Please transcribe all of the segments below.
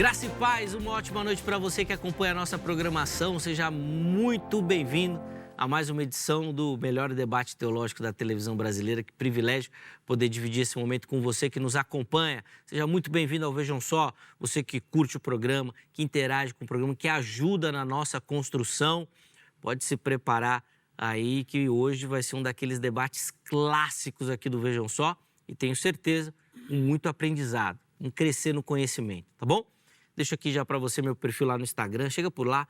Graça e paz, uma ótima noite para você que acompanha a nossa programação. Seja muito bem-vindo a mais uma edição do melhor debate teológico da televisão brasileira. Que privilégio poder dividir esse momento com você que nos acompanha. Seja muito bem-vindo ao Vejam Só, você que curte o programa, que interage com o programa, que ajuda na nossa construção. Pode se preparar aí que hoje vai ser um daqueles debates clássicos aqui do Vejam Só e tenho certeza, muito aprendizado, crescer no conhecimento, tá bom? Deixo aqui já para você meu perfil lá no Instagram, chega por lá,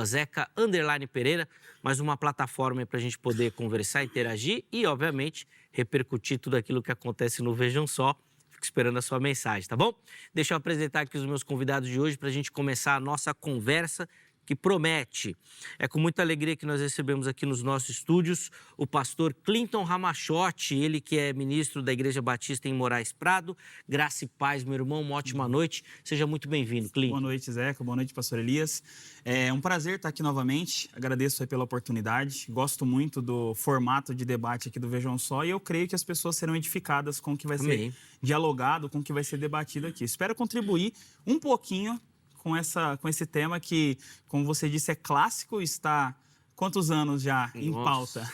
@zeca_pereira, mais uma plataforma para a gente poder conversar, interagir e, obviamente, repercutir tudo aquilo que acontece no Vejam Só. Fico esperando a sua mensagem, tá bom? Deixa eu apresentar aqui os meus convidados de hoje para a gente começar a nossa conversa que promete. É com muita alegria que nós recebemos aqui nos nossos estúdios o pastor Clinton Ramachotti, ele que é ministro da Igreja Batista em Moraes Prado. Graça e paz, meu irmão, uma ótima noite. Seja muito bem-vindo, Clinton. Boa noite, Zeca. Boa noite, pastor Elias. É um prazer estar aqui novamente. Agradeço aí pela oportunidade. Gosto muito do formato de debate aqui do Vejam Só e eu creio que as pessoas serão edificadas com o que vai ser dialogado, com o que vai ser debatido aqui. Espero contribuir um pouquinho com esse tema que, como você disse, é clássico, está quantos anos já em pauta?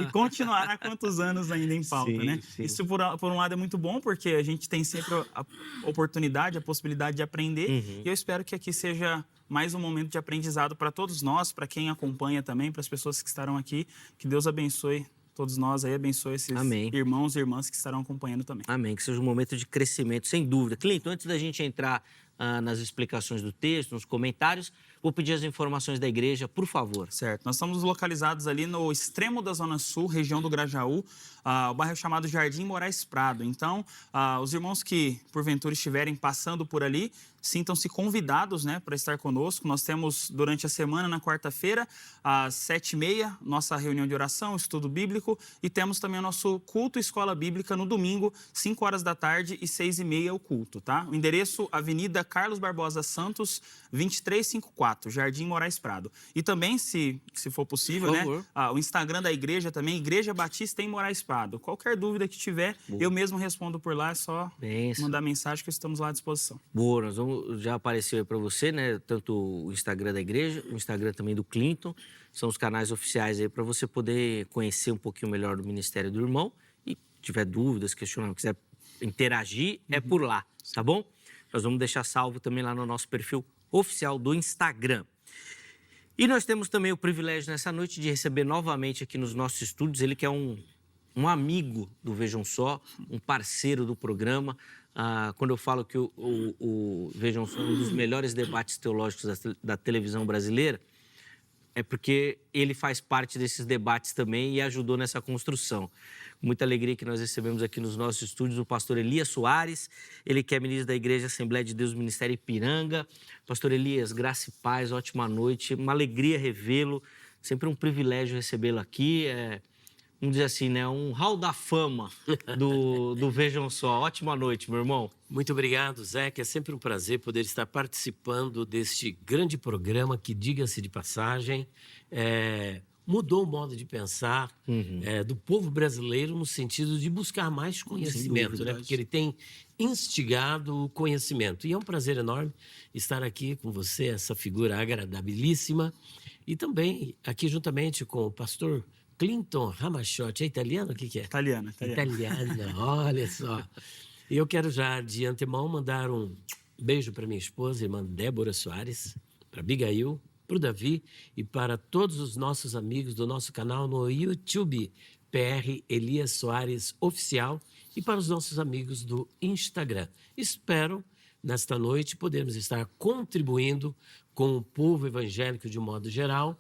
E continuará há quantos anos ainda em pauta, né? Sim. Isso, por um lado, é muito bom, porque a gente tem sempre a oportunidade, a possibilidade de aprender. E eu espero que aqui seja mais um momento de aprendizado para todos nós, para quem acompanha também, para as pessoas que estarão aqui. Que Deus abençoe todos nós aí, abençoe esses irmãos e irmãs que estarão acompanhando também. Amém, que seja um momento de crescimento, sem dúvida. Clinton, antes da gente entrar nas explicações do texto, nos comentários, vou pedir as informações da igreja, por favor. Certo, nós estamos localizados ali no extremo da Zona Sul, região do Grajaú, o bairro chamado Jardim Moraes Prado. Então, os irmãos que, porventura, estiverem passando por ali, sintam-se convidados, né, para estar conosco. Nós temos, durante a semana, na quarta-feira, às 7h30, nossa reunião de oração, estudo bíblico, e temos também o nosso culto escola bíblica no domingo, 5 horas da tarde e 6h30 o culto, tá? O endereço, Avenida Carlos Barbosa Santos, 2354, Jardim Moraes Prado. E também, se for possível, né, o Instagram da igreja também, Igreja Batista em Moraes Prado. Qualquer dúvida que tiver, eu mesmo respondo por lá, é só mandar mensagem que estamos lá à disposição. Boa, já apareceu aí para você, né, tanto o Instagram da igreja, o Instagram também do Clinton, são os canais oficiais aí para você poder conhecer um pouquinho melhor do ministério do irmão e tiver dúvidas, questionamentos, quiser interagir, é por lá, tá bom? Nós vamos deixar salvo também lá no nosso perfil oficial do Instagram. E nós temos também o privilégio nessa noite de receber novamente aqui nos nossos estúdios, ele que é um amigo do Vejam Só, um parceiro do programa. Quando eu falo que o Vejam Só é um dos melhores debates teológicos da televisão brasileira, é porque ele faz parte desses debates também e ajudou nessa construção. Muita alegria que nós recebemos aqui nos nossos estúdios o pastor Elias Soares, ele que é ministro da Igreja Assembleia de Deus do Ministério Ipiranga. Pastor Elias, graça e paz, ótima noite, uma alegria revê-lo, sempre um privilégio recebê-lo aqui, vamos dizer assim, né, um hall da fama do Vejam Só. Ótima noite, meu irmão. Muito obrigado, Zeca. É sempre um prazer poder estar participando deste grande programa que, diga-se de passagem, mudou o modo de pensar do povo brasileiro no sentido de buscar mais conhecimento, né? Porque ele tem instigado o conhecimento. E é um prazer enorme estar aqui com você, essa figura agradabilíssima, e também aqui juntamente com o pastor Clinton Ramachotti. É italiano? O que é? Italiano. Italiano, olha só. E eu quero já, de antemão, mandar um beijo para minha esposa, irmã Débora Soares, para Abigail, para o Davi e para todos os nossos amigos do nosso canal no YouTube, PR Elias Soares Oficial, e para os nossos amigos do Instagram. Espero, nesta noite, podermos estar contribuindo com o povo evangélico de um modo geral,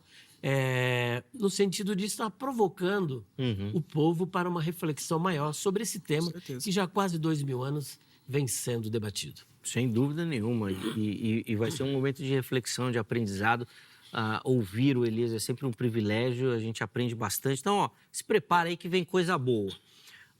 no sentido de estar provocando o povo para uma reflexão maior sobre esse tema que já há quase 2000 anos vem sendo debatido. Sem dúvida nenhuma, e vai ser um momento de reflexão, de aprendizado. Ouvir o Elias é sempre um privilégio, a gente aprende bastante. Então, se prepara aí que vem coisa boa.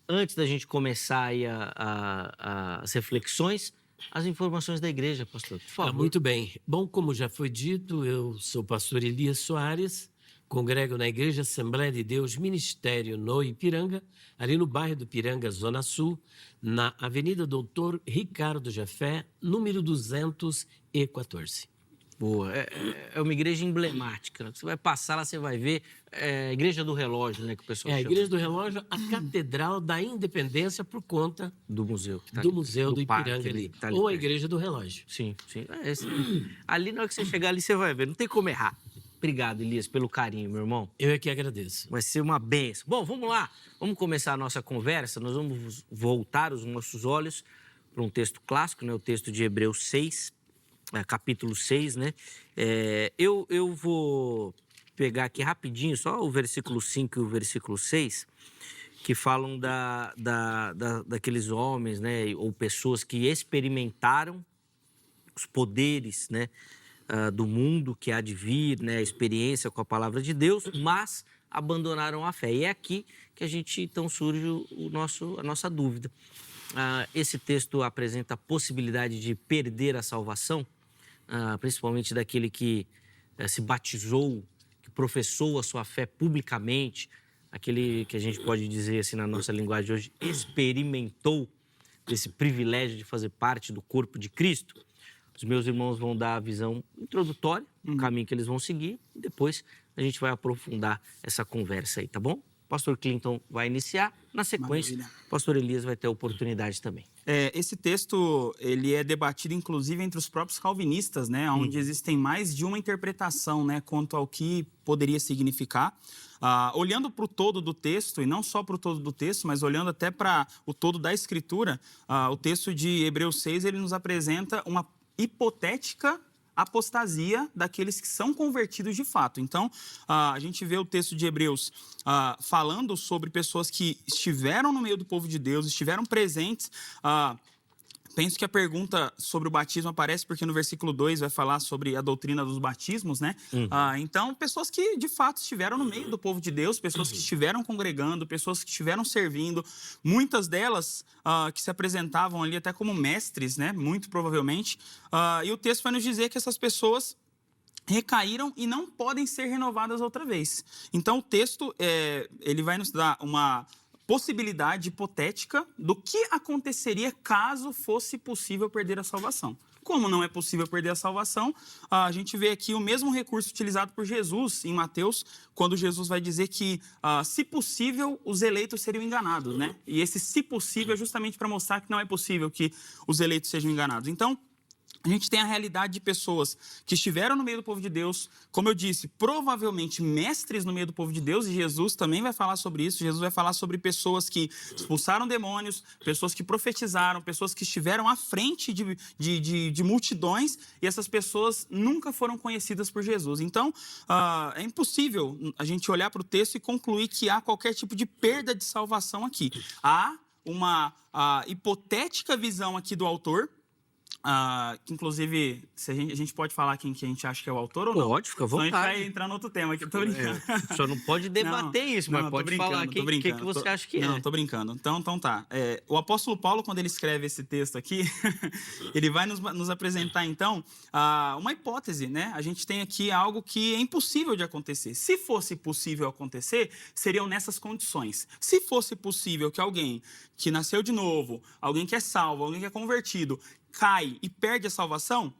Antes da gente começar aí as reflexões, as informações da igreja, pastor, por favor. Muito bem. Bom, como já foi dito, eu sou o pastor Elias Soares, congrego na Igreja Assembleia de Deus Ministério no Ipiranga, ali no bairro do Ipiranga, Zona Sul, na Avenida Doutor Ricardo Jafé, número 214. Boa. É uma igreja emblemática. Você vai passar lá, você vai ver a Igreja do Relógio, né, que o pessoal chama. A Igreja do Relógio, a Catedral da Independência por conta do museu. Que tá do ali, Museu do Ipiranga ali. Tá ali ou a perto. Igreja do Relógio. Sim. Ali, na hora que você chegar ali, você vai ver. Não tem como errar. Obrigado, Elias, pelo carinho, meu irmão. Eu é que agradeço. Vai ser uma benção. Bom, vamos lá. Vamos começar a nossa conversa. Nós vamos voltar os nossos olhos para um texto clássico, né? O texto de Hebreus 6, capítulo 6, né? Eu vou pegar aqui rapidinho só o versículo 5 e o versículo 6, que falam daqueles homens, né? Ou pessoas que experimentaram os poderes, né? Do mundo que há de vir, né? A experiência com a palavra de Deus, mas abandonaram a fé. E é aqui que a gente, então, surge a nossa dúvida. Esse texto apresenta a possibilidade de perder a salvação, principalmente daquele que se batizou, que professou a sua fé publicamente, aquele que a gente pode dizer assim na nossa linguagem hoje, experimentou esse privilégio de fazer parte do corpo de Cristo. Os meus irmãos vão dar a visão introdutória, o caminho que eles vão seguir, e depois a gente vai aprofundar essa conversa aí, tá bom? O pastor Clinton vai iniciar, na sequência, o pastor Elias vai ter a oportunidade também. Esse texto, ele é debatido, inclusive, entre os próprios calvinistas, né? Onde existem mais de uma interpretação, né? Quanto ao que poderia significar. Olhando para o todo do texto, e não só para o todo do texto, mas olhando até para o todo da Escritura, o texto de Hebreus 6, ele nos apresenta uma hipotética apostasia daqueles que são convertidos de fato. Então, a gente vê o texto de Hebreus falando sobre pessoas que estiveram no meio do povo de Deus, estiveram presentes. Penso que a pergunta sobre o batismo aparece porque no versículo 2 vai falar sobre a doutrina dos batismos, né? Então, pessoas que de fato estiveram no meio do povo de Deus, pessoas que estiveram congregando, pessoas que estiveram servindo, muitas delas que se apresentavam ali até como mestres, né? Muito provavelmente. E o texto vai nos dizer que essas pessoas recaíram e não podem ser renovadas outra vez. Então, o texto ele vai nos dar uma possibilidade hipotética do que aconteceria caso fosse possível perder a salvação. Como não é possível perder a salvação, a gente vê aqui o mesmo recurso utilizado por Jesus em Mateus, quando Jesus vai dizer que, se possível, os eleitos seriam enganados, né? E esse se possível é justamente para mostrar que não é possível que os eleitos sejam enganados. Então, a gente tem a realidade de pessoas que estiveram no meio do povo de Deus, como eu disse, provavelmente mestres no meio do povo de Deus, e Jesus também vai falar sobre isso. Jesus vai falar sobre pessoas que expulsaram demônios, pessoas que profetizaram, pessoas que estiveram à frente de multidões, e essas pessoas nunca foram conhecidas por Jesus. Então, é impossível a gente olhar para o texto e concluir que há qualquer tipo de perda de salvação aqui. Há uma hipotética visão aqui do autor, que inclusive, se a gente pode falar quem que a gente acha que é o autor ou não? Pode, fica à vontade. Senão a gente vai entrar no outro tema aqui, tô brincando. Só não pode debater isso, mas pode falar quem que você acha que é. Não, tô brincando. Então tá. O apóstolo Paulo, quando ele escreve esse texto aqui, ele vai nos apresentar, então, uma hipótese, né? A gente tem aqui algo que é impossível de acontecer. Se fosse possível acontecer, seriam nessas condições. Se fosse possível que alguém que nasceu de novo, alguém que é salvo, alguém que é convertido, cai e perde a salvação,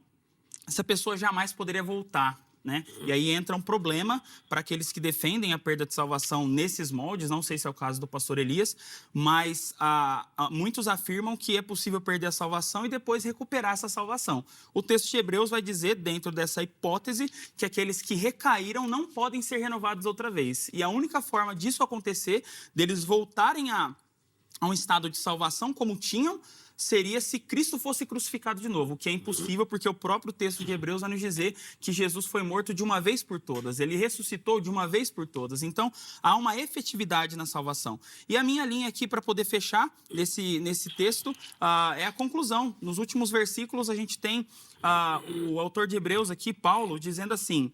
essa pessoa jamais poderia voltar, né? E aí entra um problema para aqueles que defendem a perda de salvação nesses moldes. Não sei se é o caso do pastor Elias, mas muitos afirmam que é possível perder a salvação e depois recuperar essa salvação. O texto de Hebreus vai dizer, dentro dessa hipótese, que aqueles que recaíram não podem ser renovados outra vez. E a única forma disso acontecer, deles voltarem a um estado de salvação como tinham, seria se Cristo fosse crucificado de novo, o que é impossível porque o próprio texto de Hebreus vai nos dizer que Jesus foi morto de uma vez por todas, ele ressuscitou de uma vez por todas. Então, há uma efetividade na salvação. E a minha linha aqui para poder fechar nesse texto é a conclusão. Nos últimos versículos a gente tem o autor de Hebreus aqui, Paulo, dizendo assim: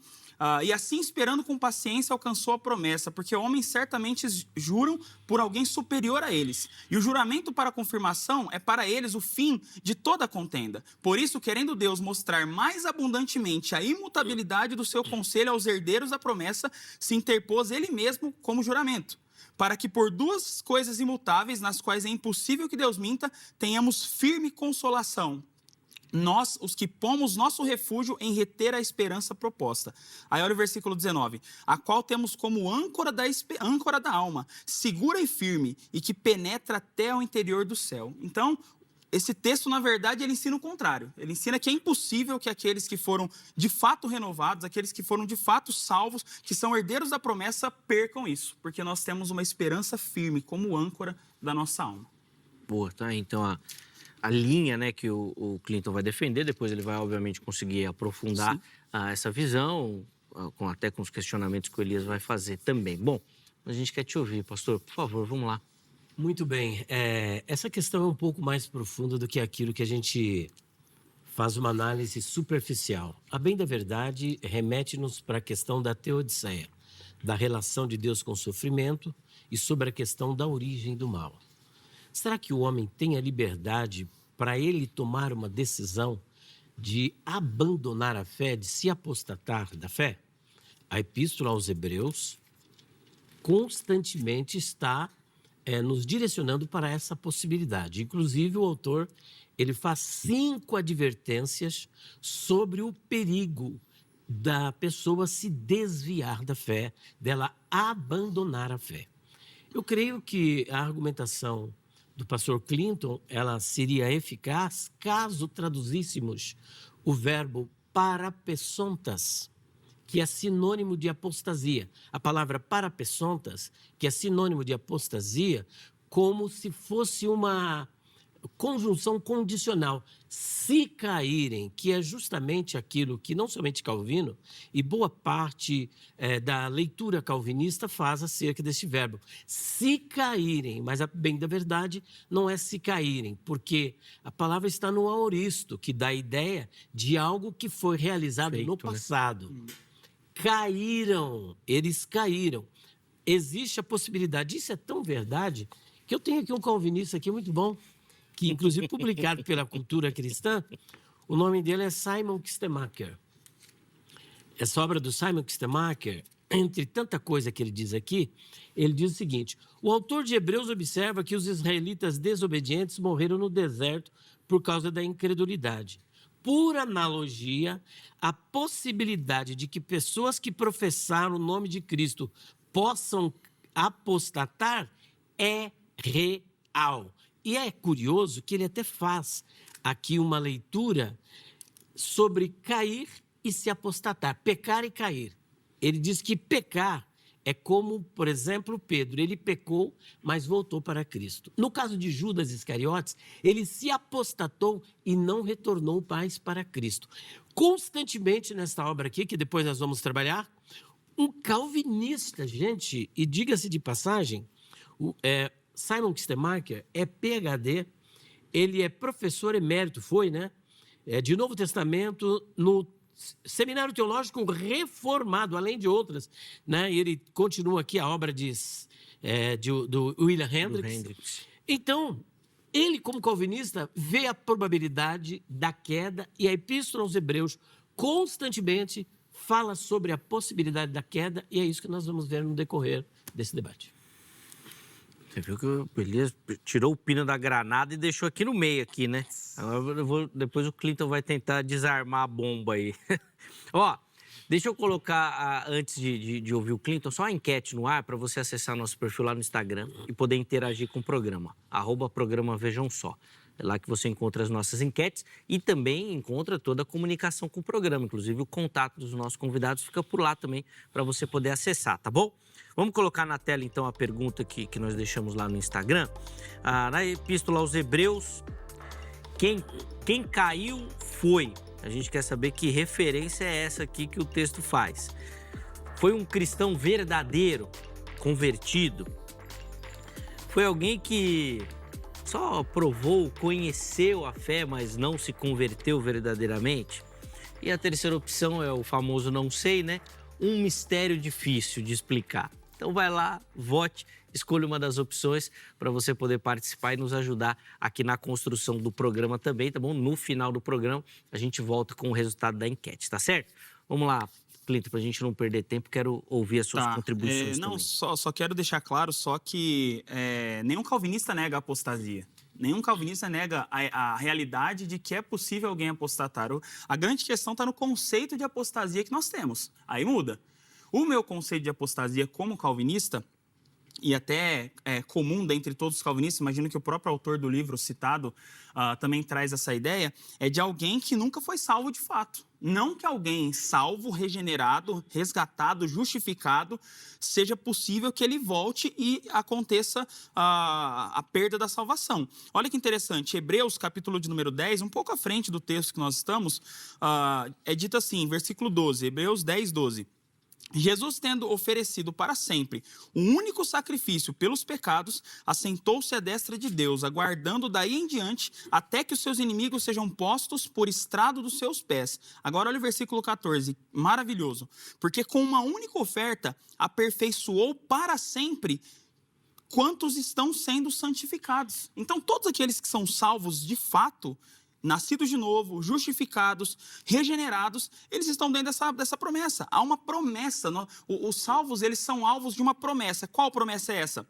E assim, esperando com paciência, alcançou a promessa, porque homens certamente juram por alguém superior a eles. E o juramento para confirmação é para eles o fim de toda contenda. Por isso, querendo Deus mostrar mais abundantemente a imutabilidade do seu conselho aos herdeiros da promessa, se interpôs ele mesmo como juramento, para que por duas coisas imutáveis, nas quais é impossível que Deus minta, tenhamos firme consolação. Nós, os que pomos nosso refúgio em reter a esperança proposta. Aí olha o versículo 19. A qual temos como âncora da alma, segura e firme, e que penetra até o interior do céu. Então, esse texto, na verdade, ele ensina o contrário. Ele ensina que é impossível que aqueles que foram de fato renovados, aqueles que foram de fato salvos, que são herdeiros da promessa, percam isso. Porque nós temos uma esperança firme como âncora da nossa alma. Boa, tá? Então, a linha, né, que o Clinton vai defender, depois ele vai, obviamente, conseguir aprofundar essa visão, até com os questionamentos que o Elias vai fazer também. Bom, a gente quer te ouvir, pastor. Por favor, vamos lá. Muito bem. Essa questão é um pouco mais profunda do que aquilo que a gente faz uma análise superficial. A bem da verdade, remete-nos para a questão da teodiceia, da relação de Deus com o sofrimento e sobre a questão da origem do mal. Será que o homem tem a liberdade para ele tomar uma decisão de abandonar a fé, de se apostatar da fé? A Epístola aos Hebreus constantemente está nos direcionando para essa possibilidade. Inclusive, o autor ele faz 5 advertências sobre o perigo da pessoa se desviar da fé, dela abandonar a fé. Eu creio que a argumentação do pastor Clinton, ela seria eficaz caso traduzíssemos o verbo parapessontas, que é sinônimo de apostasia. A palavra parapessontas, que é sinônimo de apostasia, como se fosse uma conjunção condicional. Se caírem, que é justamente aquilo que não somente Calvino, e boa parte da leitura calvinista faz acerca deste verbo. Se caírem, mas a bem da verdade não é se caírem, porque a palavra está no aoristo, que dá a ideia de algo que foi realizado no passado. Né? Caíram, eles caíram. Existe a possibilidade, isso é tão verdade, que eu tenho aqui um calvinista aqui muito bom, que inclusive publicado pela Cultura Cristã, o nome dele é Simon Kistemaker. Essa obra do Simon Kistemaker, entre tanta coisa que ele diz aqui, ele diz o seguinte: o autor de Hebreus observa que os israelitas desobedientes morreram no deserto por causa da incredulidade. Por analogia, a possibilidade de que pessoas que professaram o nome de Cristo possam apostatar é real. E é curioso que ele até faz aqui uma leitura sobre cair e se apostatar, pecar e cair. Ele diz que pecar é como, por exemplo, Pedro. Ele pecou, mas voltou para Cristo. No caso de Judas Iscariotes, ele se apostatou e não retornou mais para Cristo. Constantemente nesta obra aqui, que depois nós vamos trabalhar, um calvinista, gente, e diga-se de passagem, Simon Kistemaker é PhD, ele é professor emérito, de Novo Testamento no Seminário Teológico Reformado, além de outras, né? Ele continua aqui a obra do William Hendricks. Então, ele, como calvinista, vê a probabilidade da queda, e a Epístola aos Hebreus constantemente fala sobre a possibilidade da queda, e é isso que nós vamos ver no decorrer desse debate. Você viu que o Elias tirou o pino da granada e deixou aqui no meio, aqui, né? Agora depois o Clinton vai tentar desarmar a bomba aí. Ó, deixa eu colocar, antes de ouvir o Clinton, só uma enquete no ar para você acessar nosso perfil lá no Instagram e poder interagir com o programa. @programa Vejam Só. É lá que você encontra as nossas enquetes e também encontra toda a comunicação com o programa. Inclusive, o contato dos nossos convidados fica por lá também para você poder acessar, tá bom? Vamos colocar na tela, então, a pergunta que nós deixamos lá no Instagram. Na Epístola aos Hebreus, quem caiu foi. A gente quer saber que referência é essa aqui que o texto faz. Foi um cristão verdadeiro, convertido? Foi alguém que só provou, conheceu a fé, mas não se converteu verdadeiramente? E a terceira opção é o famoso não sei, né? um mistério difícil de explicar. Então vai lá, vote, escolha uma das opções para você poder participar e nos ajudar aqui na construção do programa também, tá bom? No final do programa a gente volta com o resultado da enquete, tá certo? Vamos lá, Clinton, para a gente não perder tempo, quero ouvir as suas contribuições não, também. Só quero deixar claro que nenhum calvinista nega a apostasia. Nenhum calvinista nega a realidade de que é possível alguém apostatar. A grande questão está no conceito de apostasia que nós temos. Aí muda. O meu conceito de apostasia como calvinista, e até é comum dentre todos os calvinistas, imagino que o próprio autor do livro citado também traz essa ideia, é de alguém que nunca foi salvo de fato. Não que alguém salvo, regenerado, resgatado, justificado, seja possível que ele volte e aconteça a perda da salvação. Olha que interessante, Hebreus, capítulo de número 10, um pouco à frente do texto que nós estamos, é dito assim, versículo 12, Hebreus 10, 12. Jesus, tendo oferecido para sempre um único sacrifício pelos pecados, assentou-se à destra de Deus, aguardando daí em diante até que os seus inimigos sejam postos por estrado dos seus pés. Agora olha o versículo 14, maravilhoso. Porque com uma única oferta aperfeiçoou para sempre quantos estão sendo santificados. Então todos aqueles que são salvos de fato, nascidos de novo, justificados, regenerados, eles estão dentro dessa promessa. Há uma promessa. Os salvos, eles são alvos de uma promessa. Qual promessa é essa?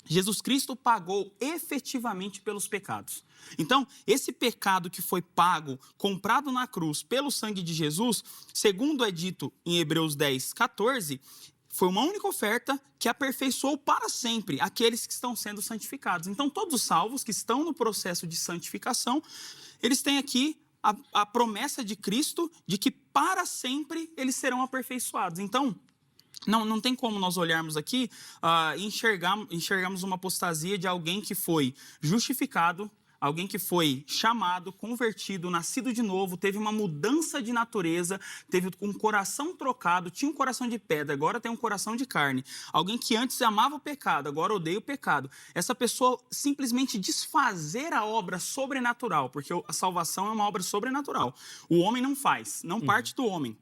Jesus Cristo pagou efetivamente pelos pecados. Então, esse pecado que foi pago, comprado na cruz pelo sangue de Jesus, segundo é dito em Hebreus 10, 14, foi uma única oferta que aperfeiçoou para sempre aqueles que estão sendo santificados. Então, todos os salvos que estão no processo de santificação, eles têm aqui a promessa de Cristo de que para sempre eles serão aperfeiçoados. Então, não tem como nós olharmos aqui e enxergarmos uma apostasia de alguém que foi justificado, alguém que foi chamado, convertido, nascido de novo, teve uma mudança de natureza, teve um coração trocado, tinha um coração de pedra, agora tem um coração de carne. Alguém que antes amava o pecado, agora odeia o pecado. Essa pessoa simplesmente desfazer a obra sobrenatural, porque a salvação é uma obra sobrenatural. O homem não faz, não parte do homem.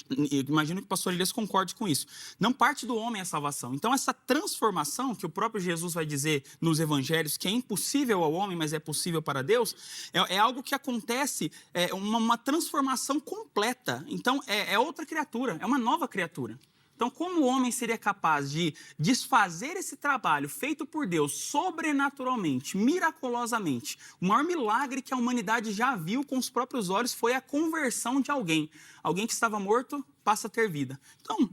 Eu imagino que o pastor Elias concorde com isso. Não parte do homem a salvação. Então, essa transformação que o próprio Jesus vai dizer nos evangelhos, que é impossível ao homem, mas é possível para Deus, é algo que acontece, uma transformação completa. Então, é outra criatura, é uma nova criatura. Então, como o homem seria capaz de desfazer esse trabalho feito por Deus sobrenaturalmente, miraculosamente? O maior milagre que a humanidade já viu com os próprios olhos foi a conversão de alguém. Alguém que estava morto passa a ter vida. Então,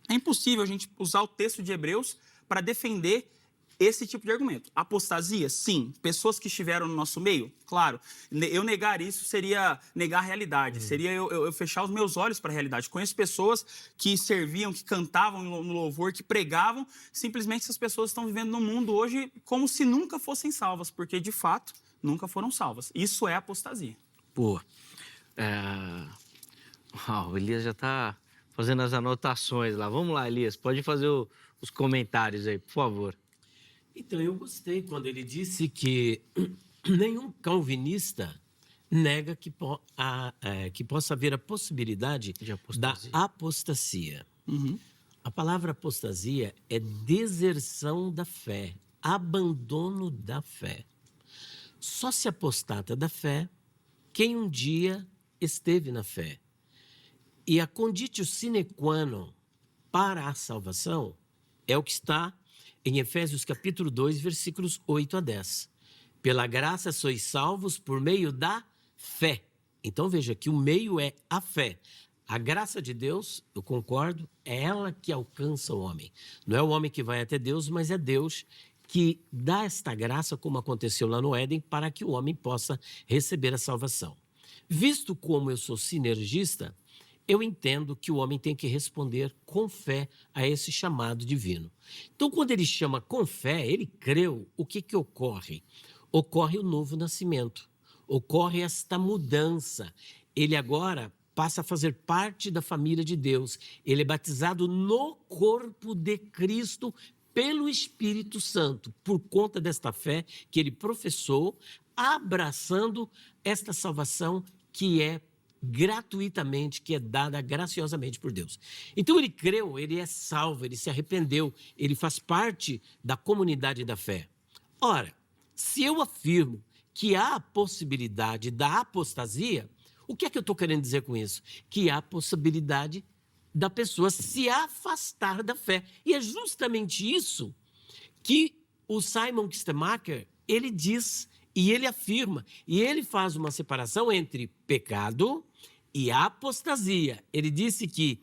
é impossível a gente usar o texto de Hebreus para defender esse tipo de argumento. Apostasia? Sim. Pessoas que estiveram no nosso meio? Claro. Eu negar isso seria negar a realidade. Seria eu fechar os meus olhos para a realidade. Conheço pessoas que serviam, que cantavam no louvor, que pregavam. Simplesmente essas pessoas estão vivendo no mundo hoje como se nunca fossem salvas, porque, de fato, nunca foram salvas. Isso é apostasia. Pô, o Elias já está fazendo as anotações lá. Vamos lá, Elias. Pode fazer os comentários aí, por favor. Então, eu gostei quando ele disse que nenhum calvinista nega que possa haver a possibilidade da apostasia. Uhum. A palavra apostasia é deserção da fé, abandono da fé. Só se apostata da fé quem um dia esteve na fé. E a conditio sine qua non para a salvação é o que está em Efésios capítulo 2, versículos 8 a 10. Pela graça sois salvos por meio da fé. Então veja que o meio é a fé. A graça de Deus, eu concordo, é ela que alcança o homem. Não é o homem que vai até Deus, mas é Deus que dá esta graça, como aconteceu lá no Éden, para que o homem possa receber a salvação. Visto como eu sou sinergista, eu entendo que o homem tem que responder com fé a esse chamado divino. Então, quando ele chama com fé, ele creu, o que ocorre? Ocorre o novo nascimento, ocorre esta mudança. Ele agora passa a fazer parte da família de Deus. Ele é batizado no corpo de Cristo pelo Espírito Santo, por conta desta fé que ele professou, abraçando esta salvação que é gratuitamente, que é dada graciosamente por Deus. Então ele creu, ele é salvo, ele se arrependeu, ele faz parte da comunidade da fé. Ora, se eu afirmo que há a possibilidade da apostasia, o que é que eu estou querendo dizer com isso? Que há a possibilidade da pessoa se afastar da fé. E é justamente isso que o Simon Kistemaker, ele diz e ele afirma, e ele faz uma separação entre pecado e apostasia. Ele disse que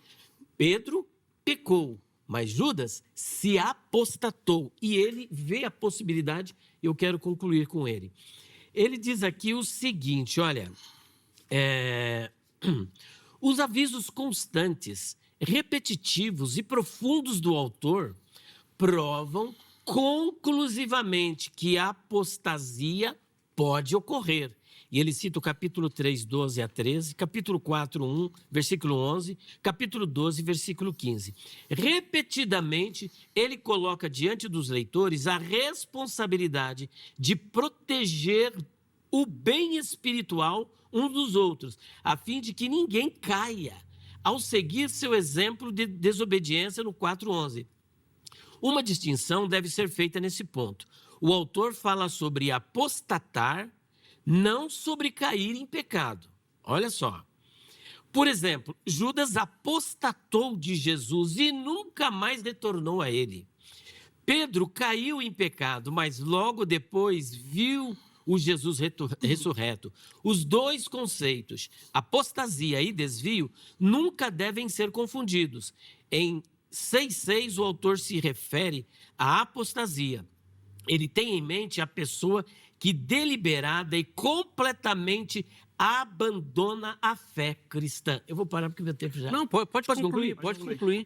Pedro pecou, mas Judas se apostatou. E ele vê a possibilidade, e eu quero concluir com ele. Ele diz aqui o seguinte, olha, os avisos constantes, repetitivos e profundos do autor provam conclusivamente que a apostasia pode ocorrer. E ele cita o capítulo 3, 12 a 13, capítulo 4, 1, versículo 11, capítulo 12, versículo 15. Repetidamente, ele coloca diante dos leitores a responsabilidade de proteger o bem espiritual uns dos outros, a fim de que ninguém caia ao seguir seu exemplo de desobediência no 4:11. Uma distinção deve ser feita nesse ponto. O autor fala sobre apostatar, não sobre cair em pecado. Olha só. Por exemplo, Judas apostatou de Jesus e nunca mais retornou a ele. Pedro caiu em pecado, mas logo depois viu o Jesus ressurreto. Os dois conceitos, apostasia e desvio, nunca devem ser confundidos. Em 6,6 o autor se refere à apostasia. Ele tem em mente a pessoa que deliberada e completamente abandona a fé cristã. Eu vou parar porque meu tempo já... Não, pode concluir.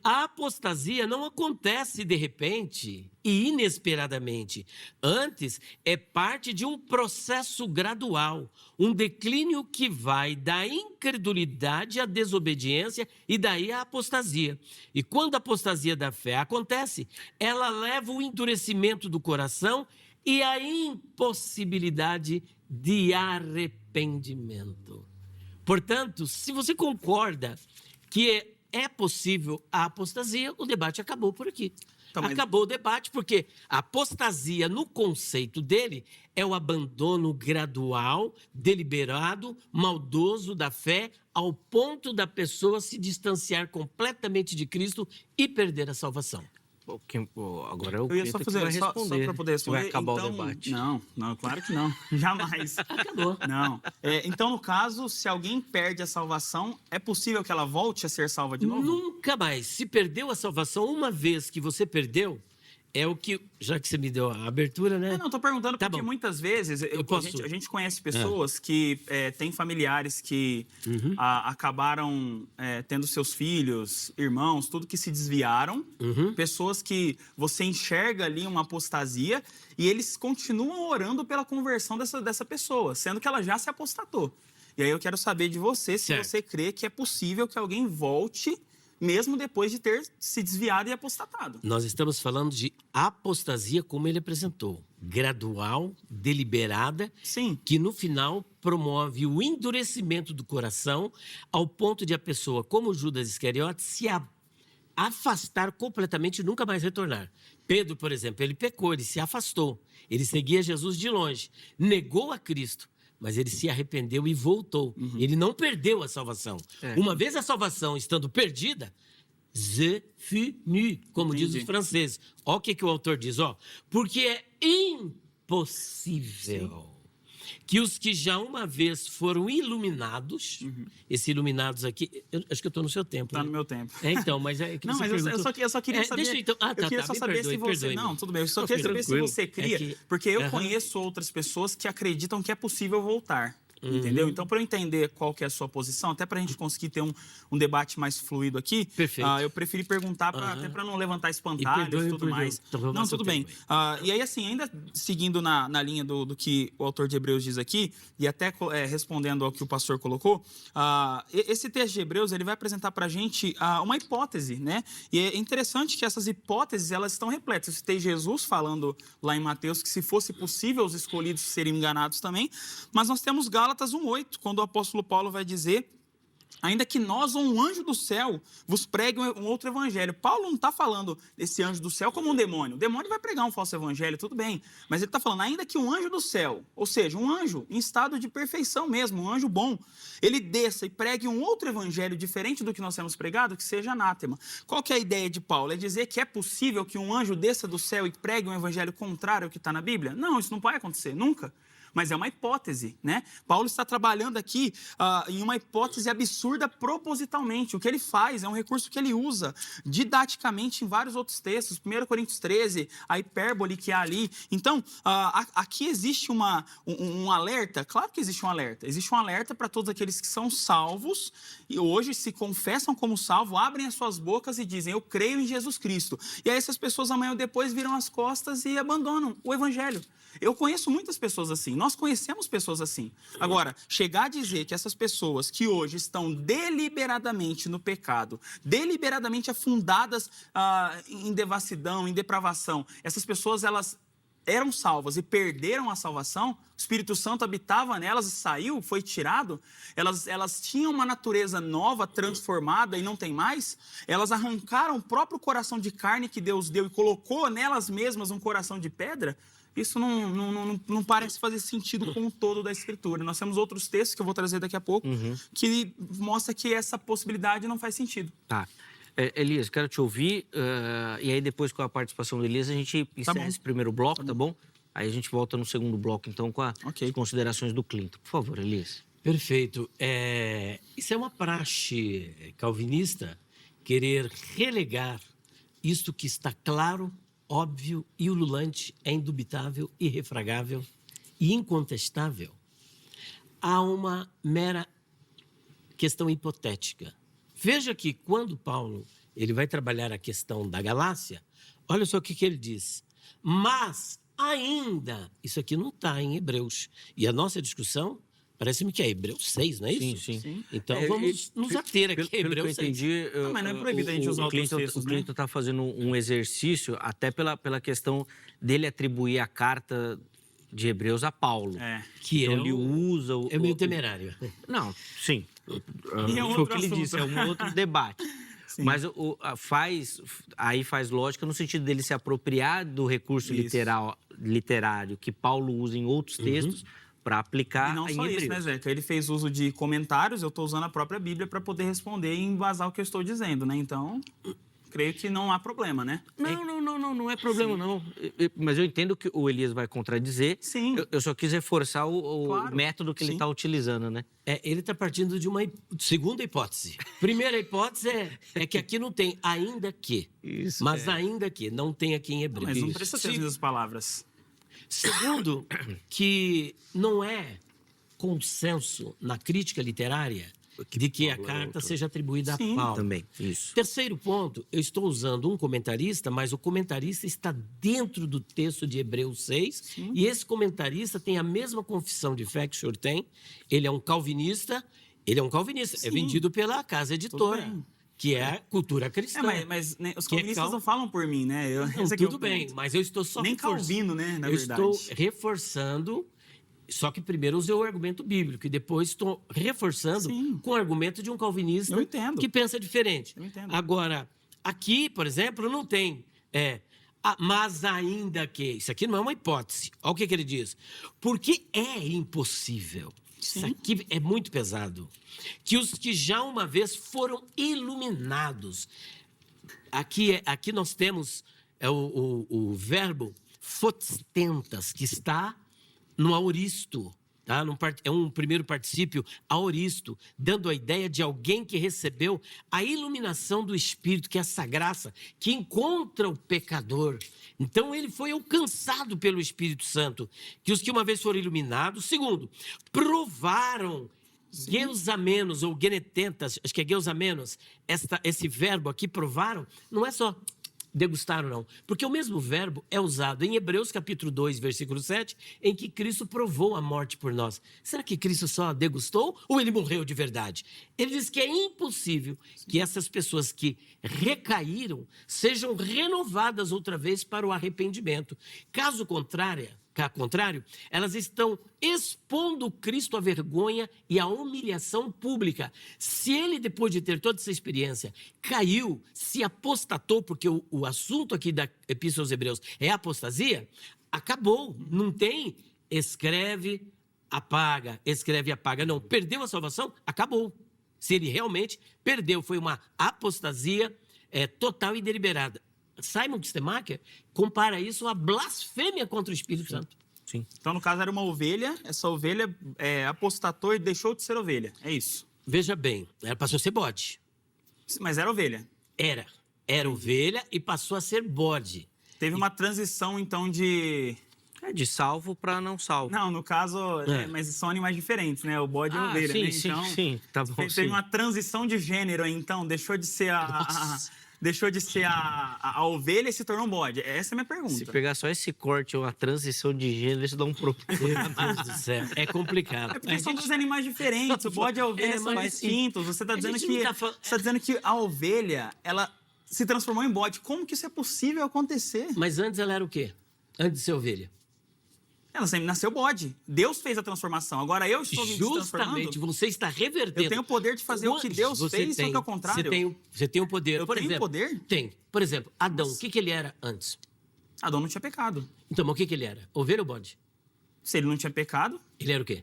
A apostasia não acontece de repente e inesperadamente. Antes, é parte de um processo gradual, um declínio que vai da incredulidade à desobediência e daí à apostasia. E quando a apostasia da fé acontece, ela leva o endurecimento do coração e a impossibilidade de arrependimento. Portanto, se você concorda que é possível a apostasia, o debate acabou por aqui. Acabou o debate, porque a apostasia, no conceito dele, é o abandono gradual, deliberado, maldoso da fé, ao ponto da pessoa se distanciar completamente de Cristo e perder a salvação. Agora eu ia só fazer, vai responder. Só para poder responder. Vai acabar o debate. Não, claro que não. Jamais. Acabou. Não. Então, no caso, se alguém perde a salvação, é possível que ela volte a ser salva de novo? Nunca mais. Se perdeu a salvação, uma vez que você perdeu, é o que... Já que você me deu a abertura, né? Não, estou perguntando porque muitas vezes a gente conhece pessoas que têm familiares que acabaram tendo seus filhos, irmãos, tudo que se desviaram. Pessoas que você enxerga ali uma apostasia e eles continuam orando pela conversão dessa pessoa, sendo que ela já se apostatou. E aí eu quero saber de você se você crê que é possível que alguém volte mesmo depois de ter se desviado e apostatado. Nós estamos falando de apostasia como ele apresentou. Gradual, deliberada, sim, que no final promove o endurecimento do coração ao ponto de a pessoa, como Judas Iscariote, se afastar completamente e nunca mais retornar. Pedro, por exemplo, ele pecou, ele se afastou. Ele seguia Jesus de longe, negou a Cristo. Mas ele se arrependeu e voltou. Ele não perdeu a salvação. Uma vez a salvação estando perdida, c'est fini, como diz os franceses. Olha o que o autor diz. Porque é impossível que os que já uma vez foram iluminados, esse iluminados aqui, acho que eu estou no seu tempo. Está no meu tempo. Então, mas é que não, mas eu só queria saber... Deixa eu, então, eu queria só saber se você... Não, tudo bem. Eu só queria saber se você cria, porque eu conheço outras pessoas que acreditam que é possível voltar. Entendeu? Então, para eu entender qual que é a sua posição, até para a gente conseguir ter um debate mais fluido aqui, eu preferi perguntar até para não levantar espantalhos e tudo mais. Não, tudo bem. E aí, assim, ainda seguindo na linha do que o autor de Hebreus diz aqui, e até respondendo ao que o pastor colocou, esse texto de Hebreus ele vai apresentar para a gente uma hipótese, né? E é interessante que essas hipóteses elas estão repletas. Eu citei Jesus falando lá em Mateus que se fosse possível os escolhidos serem enganados também, mas nós temos Gálatas 1:8, quando o apóstolo Paulo vai dizer Ainda que nós ou um anjo do céu vos pregue um outro evangelho. Paulo não está falando desse anjo do céu como um demônio. O demônio vai pregar um falso evangelho, tudo bem. Mas ele está falando, ainda que um anjo do céu, ou seja, um anjo em estado de perfeição mesmo, um anjo bom, ele desça e pregue um outro evangelho diferente do que nós temos pregado, que seja anátema. Qual que é a ideia de Paulo? É dizer que é possível que um anjo desça do céu e pregue um evangelho contrário ao que está na Bíblia? Não, isso não pode acontecer, nunca. Mas é uma hipótese, né? Paulo está trabalhando aqui em uma hipótese absurda propositalmente. O que ele faz é um recurso que ele usa didaticamente em vários outros textos. 1 Coríntios 13, a hipérbole que há ali. Então, aqui existe um alerta. Claro que existe um alerta. Existe um alerta para todos aqueles que são salvos e hoje se confessam como salvo, abrem as suas bocas e dizem, eu creio em Jesus Cristo. E aí essas pessoas amanhã ou depois viram as costas e abandonam o evangelho. Eu conheço muitas pessoas assim, nós conhecemos pessoas assim. Agora, chegar a dizer que essas pessoas que hoje estão deliberadamente no pecado, deliberadamente afundadas em devassidão, em depravação, essas pessoas, elas eram salvas e perderam a salvação, o Espírito Santo habitava nelas e saiu, foi tirado, elas tinham uma natureza nova, transformada e não tem mais, elas arrancaram o próprio coração de carne que Deus deu e colocou nelas mesmas um coração de pedra. Isso não parece fazer sentido com o todo da Escritura. Nós temos outros textos que eu vou trazer daqui a pouco, que mostra que essa possibilidade não faz sentido. Tá. Elias, quero te ouvir, e aí depois com a participação do Elias a gente encerra esse primeiro bloco, tá bom? Aí a gente volta no segundo bloco, então, com as considerações do Clinton. Por favor, Elias. Perfeito. Isso é uma praxe calvinista, querer relegar isto que está claro, óbvio e ululante, é indubitável, irrefragável e incontestável, há uma mera questão hipotética. Veja que quando Paulo ele vai trabalhar a questão da Galácia, olha só o que ele diz. Mas ainda, isso aqui não está em Hebreus. E a nossa discussão parece-me que é Hebreus 6, não é isso? Sim. Então vamos nos ater aqui a Hebreus 6. Pelo que eu entendi, mas não é proibido a gente usar outros textos, o Clinton está fazendo um exercício, até pela questão dele atribuir a carta de Hebreus a Paulo. Que então, ele usa... É meio temerário. Não, sim. E é foi o que ele disse, é um outro debate. Sim. Mas faz lógica no sentido dele se apropriar do recurso literário que Paulo usa em outros textos para aplicar em Hebreus. E não só isso, né, Zeca? Ele fez uso de comentários, eu estou usando a própria Bíblia para poder responder e embasar o que eu estou dizendo, né? Então, creio que não há problema, né? Não é problema, não. Mas eu entendo que o Elias vai contradizer. Sim. Eu só quis reforçar o método que ele está utilizando, né? Ele está partindo de uma segunda hipótese. Primeira hipótese é que aqui não tem ainda que. Isso, mas ainda que, não tem aqui em Hebreus. Mas não precisa ter as palavras. Segundo, que não é consenso na crítica literária de que a carta seja atribuída a Paulo. Também, isso. Terceiro ponto, eu estou usando um comentarista, mas o comentarista está dentro do texto de Hebreus 6, e esse comentarista tem a mesma confissão de fé que o senhor tem, ele é um calvinista, é vendido pela casa editora, que é a Cultura Cristã. Mas né, os calvinistas não falam por mim, né? Tudo bem, mas eu estou só nem Calvino, né, na verdade. Eu estou reforçando, só que primeiro usei o argumento bíblico e depois estou reforçando com o argumento de um calvinista que pensa diferente. Eu entendo. Agora, aqui, por exemplo, não tem... mas ainda que... Isso aqui não é uma hipótese. Olha o que ele diz. Porque é impossível... Isso aqui é muito pesado. Que os que já uma vez foram iluminados. Aqui nós temos o verbo fostentas, que está no aoristo. Tá? É um primeiro particípio aoristo, dando a ideia de alguém que recebeu a iluminação do Espírito, que é essa graça, que encontra o pecador. Então, ele foi alcançado pelo Espírito Santo, que os que uma vez foram iluminados, segundo, provaram geusamenos ou genetentas, acho que é geusamenos, esse verbo aqui, provaram, não é só degustaram, não. Porque o mesmo verbo é usado em Hebreus capítulo 2, versículo 7, em que Cristo provou a morte por nós. Será que Cristo só degustou ou ele morreu de verdade? Ele diz que é impossível que essas pessoas que recaíram sejam renovadas outra vez para o arrependimento. Caso contrário, contrário, elas estão expondo Cristo à vergonha e à humilhação pública. Se ele, depois de ter toda essa experiência, caiu, se apostatou, porque o assunto aqui da Epístola aos Hebreus é apostasia, acabou, não tem escreve, apaga, escreve, apaga. Não, perdeu a salvação, acabou. Se ele realmente perdeu, foi uma apostasia total e deliberada. Simon Kistemacher compara isso à blasfêmia contra o Espírito Santo. Sim. Então, no caso, era uma ovelha, essa ovelha apostatou e deixou de ser ovelha, é isso? Veja bem, ela passou a ser bode. Mas era ovelha? Era ovelha e passou a ser bode. Teve uma transição, então, de salvo para não salvo. Não, no caso, mas são animais diferentes, né? O bode e a ovelha, sim, né? Sim, então, sim, tá bom. Teve uma transição de gênero, então, deixou de ser a ovelha e se tornou um bode. Essa é a minha pergunta. Se pegar só esse corte, uma transição de gênero, isso dá um problema. Meu Deus do céu, é complicado. É porque são dois animais diferentes, o bode e a ovelha são distintos. Você está dizendo que a ovelha, ela se transformou em bode. Como que isso é possível acontecer? Mas antes ela era o quê? Antes de ser ovelha? Ela sempre nasceu bode. Deus fez a transformação. Agora eu estou me transformando. Justamente, você está revertendo. Eu tenho o poder de fazer o que Deus fez, só que ao contrário. Você tem o poder. Eu tenho poder? Tem. Por exemplo, Adão, o que ele era antes? Adão não tinha pecado. Então, mas o que ele era? Ovelha ou bode? Se ele não tinha pecado... Ele era o quê?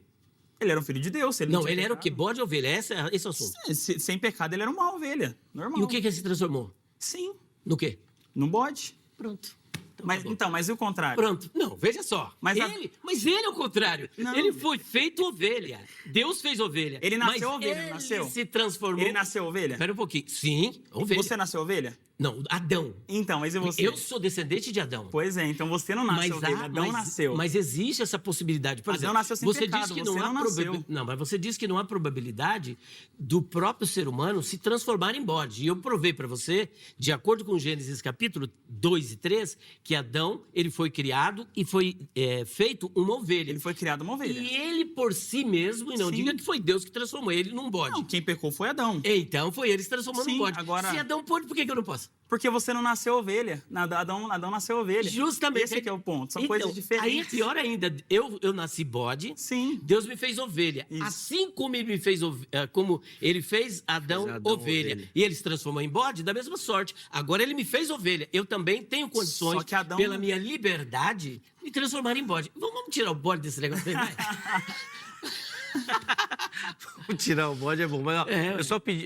Ele era um filho de Deus. Ele era o quê? Bode ou ovelha? Esse é o assunto. Sem pecado, ele era uma ovelha. Normal. E o que ele se transformou? Sim. No quê? Num bode. Pronto. Mas e o contrário? Pronto. Não, veja só. Mas ele é o contrário. Não. Ele foi feito ovelha. Deus fez ovelha. Ele nasceu ovelha, ele nasceu? Se transformou. Ele nasceu ovelha? Espera um pouquinho. Sim, ovelha. Você nasceu ovelha? Não, Adão. Então, mas e você? Eu sou descendente de Adão. Pois é, então você não nasceu ovelha, Adão nasceu. Mas existe essa possibilidade. Por exemplo, Adão nasceu sem você pecado, diz que você não nasceu. Não, mas você diz que não há probabilidade do próprio ser humano se transformar em bode. E eu provei para você, de acordo com Gênesis capítulo 2 e 3, que Adão, ele foi criado e foi feito uma ovelha. Ele foi criado uma ovelha. E ele por si mesmo, e não diga que foi Deus que transformou ele num bode. Não, quem pecou foi Adão. Então foi ele que se transformou num bode. Agora... Se Adão pode, por que eu não posso? Porque você não nasceu ovelha. Adão nasceu ovelha. Justamente. Esse que é o ponto. São coisas diferentes. Aí é pior ainda. Eu nasci bode. Sim. Deus me fez ovelha. Isso. Assim como ele me fez como ele fez Adão ovelha. E ele se transformou em bode, da mesma sorte. Agora ele me fez ovelha. Eu também tenho condições, pela minha liberdade, de transformar em bode. Vamos tirar o bode desse negócio aí, vai. Tirar o bode é bom. Mas,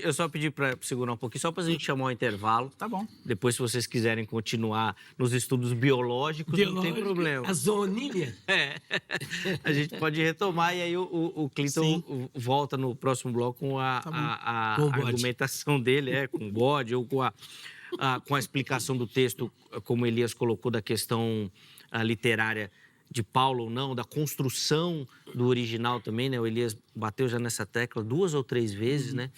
eu só pedi para segurar um pouquinho, só para a gente chamar o intervalo. Tá bom. Depois, se vocês quiserem continuar nos estudos biológicos, não tem problema. A zoonímia. A gente pode retomar e aí o Clinton volta no próximo bloco com a argumentação dele, com o bode ou com a explicação do texto, como Elias colocou, da questão literária de Paulo ou não, da construção do original também, né? O Elias bateu já nessa tecla 2 ou 3 vezes, né?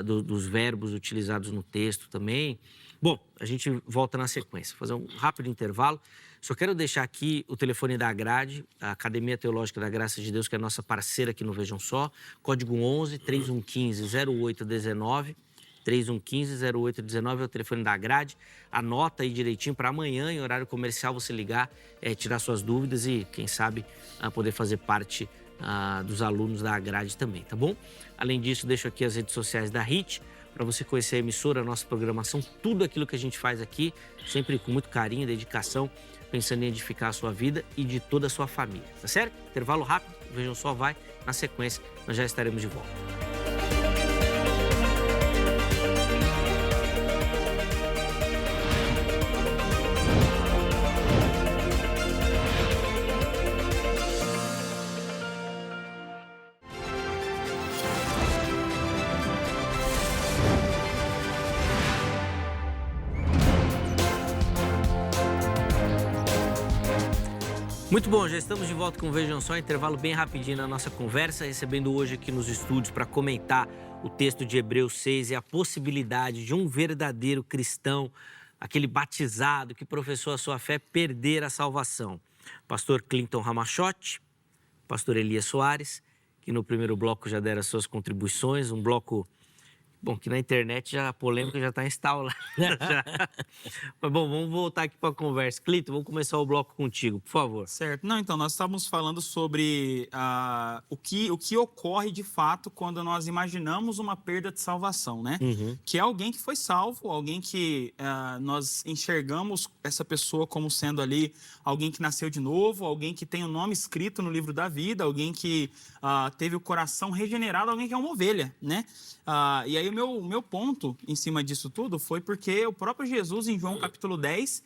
Dos verbos utilizados no texto também. Bom, a gente volta na sequência, fazer um rápido intervalo. Só quero deixar aqui o telefone da Grade, a Academia Teológica da Graça de Deus, que é a nossa parceira aqui no Vejam Só, código 11-3115-0819, 3115-0819 é o telefone da Grade. Anota aí direitinho para amanhã, em horário comercial, você ligar, tirar suas dúvidas e, quem sabe, poder fazer parte dos alunos da Grade também, tá bom? Além disso, deixo aqui as redes sociais da HIT, para você conhecer a emissora, a nossa programação, tudo aquilo que a gente faz aqui, sempre com muito carinho e dedicação, pensando em edificar a sua vida e de toda a sua família, tá certo? Intervalo rápido, Vejam Só vai, na sequência, nós já estaremos de volta. Muito bom, já estamos de volta com o Vejam Só, intervalo bem rapidinho na nossa conversa, recebendo hoje aqui nos estúdios para comentar o texto de Hebreus 6 e a possibilidade de um verdadeiro cristão, aquele batizado que professou a sua fé, perder a salvação. Pastor Clinton Ramachotti, pastor Elias Soares, que no primeiro bloco já deram as suas contribuições, um bloco Bom, que na internet a polêmica já está instalada. Mas bom, vamos voltar aqui para a conversa. Clito, vamos começar o bloco contigo, por favor. Certo. Não, então, nós estávamos falando sobre o que ocorre de fato quando nós imaginamos uma perda de salvação, né? Que é alguém que foi salvo, alguém que nós enxergamos essa pessoa como sendo ali alguém que nasceu de novo, alguém que tem o nome escrito no livro da vida, alguém que teve o coração regenerado, alguém que é uma ovelha, né? E aí o meu ponto em cima disso tudo foi porque o próprio Jesus, em João capítulo 10,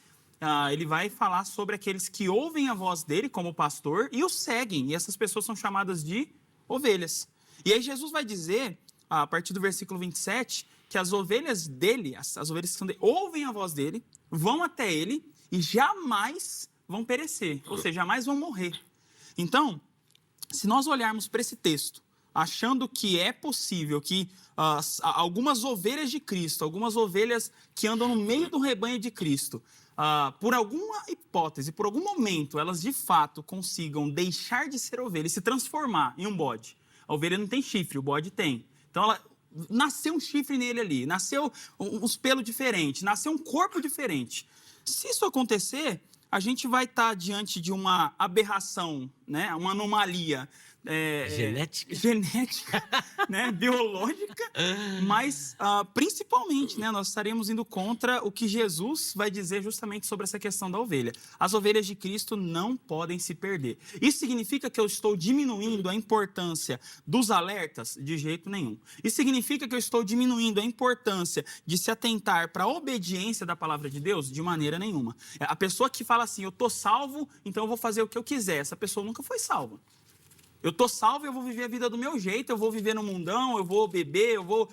ele vai falar sobre aqueles que ouvem a voz dele como pastor e o seguem. E essas pessoas são chamadas de ovelhas. E aí Jesus vai dizer, a partir do versículo 27, que as ovelhas dele, as ovelhas que são dele, ouvem a voz dele, vão até ele e jamais vão perecer, ou seja, jamais vão morrer. Então, se nós olharmos para esse texto, achando que é possível que algumas ovelhas de Cristo, algumas ovelhas que andam no meio do rebanho de Cristo, por alguma hipótese, por algum momento, elas de fato consigam deixar de ser ovelha e se transformar em um bode. A ovelha não tem chifre, o bode tem. Então, nasceu um chifre nele ali, nasceu uns pelos diferentes, nasceu um corpo diferente. Se isso acontecer, a gente vai estar diante de uma aberração, né? Uma anomalia genética, né? Biológica, mas principalmente, né? Nós estaremos indo contra o que Jesus vai dizer justamente sobre essa questão da ovelha. As ovelhas de Cristo não podem se perder. Isso significa que eu estou diminuindo a importância dos alertas? De jeito nenhum. Isso significa que eu estou diminuindo a importância de se atentar para a obediência da palavra de Deus? De maneira nenhuma. A pessoa que fala assim, eu estou salvo, então eu vou fazer o que eu quiser. Essa pessoa nunca foi salva. Eu estou salvo, eu vou viver a vida do meu jeito, eu vou viver no mundão, eu vou beber, eu vou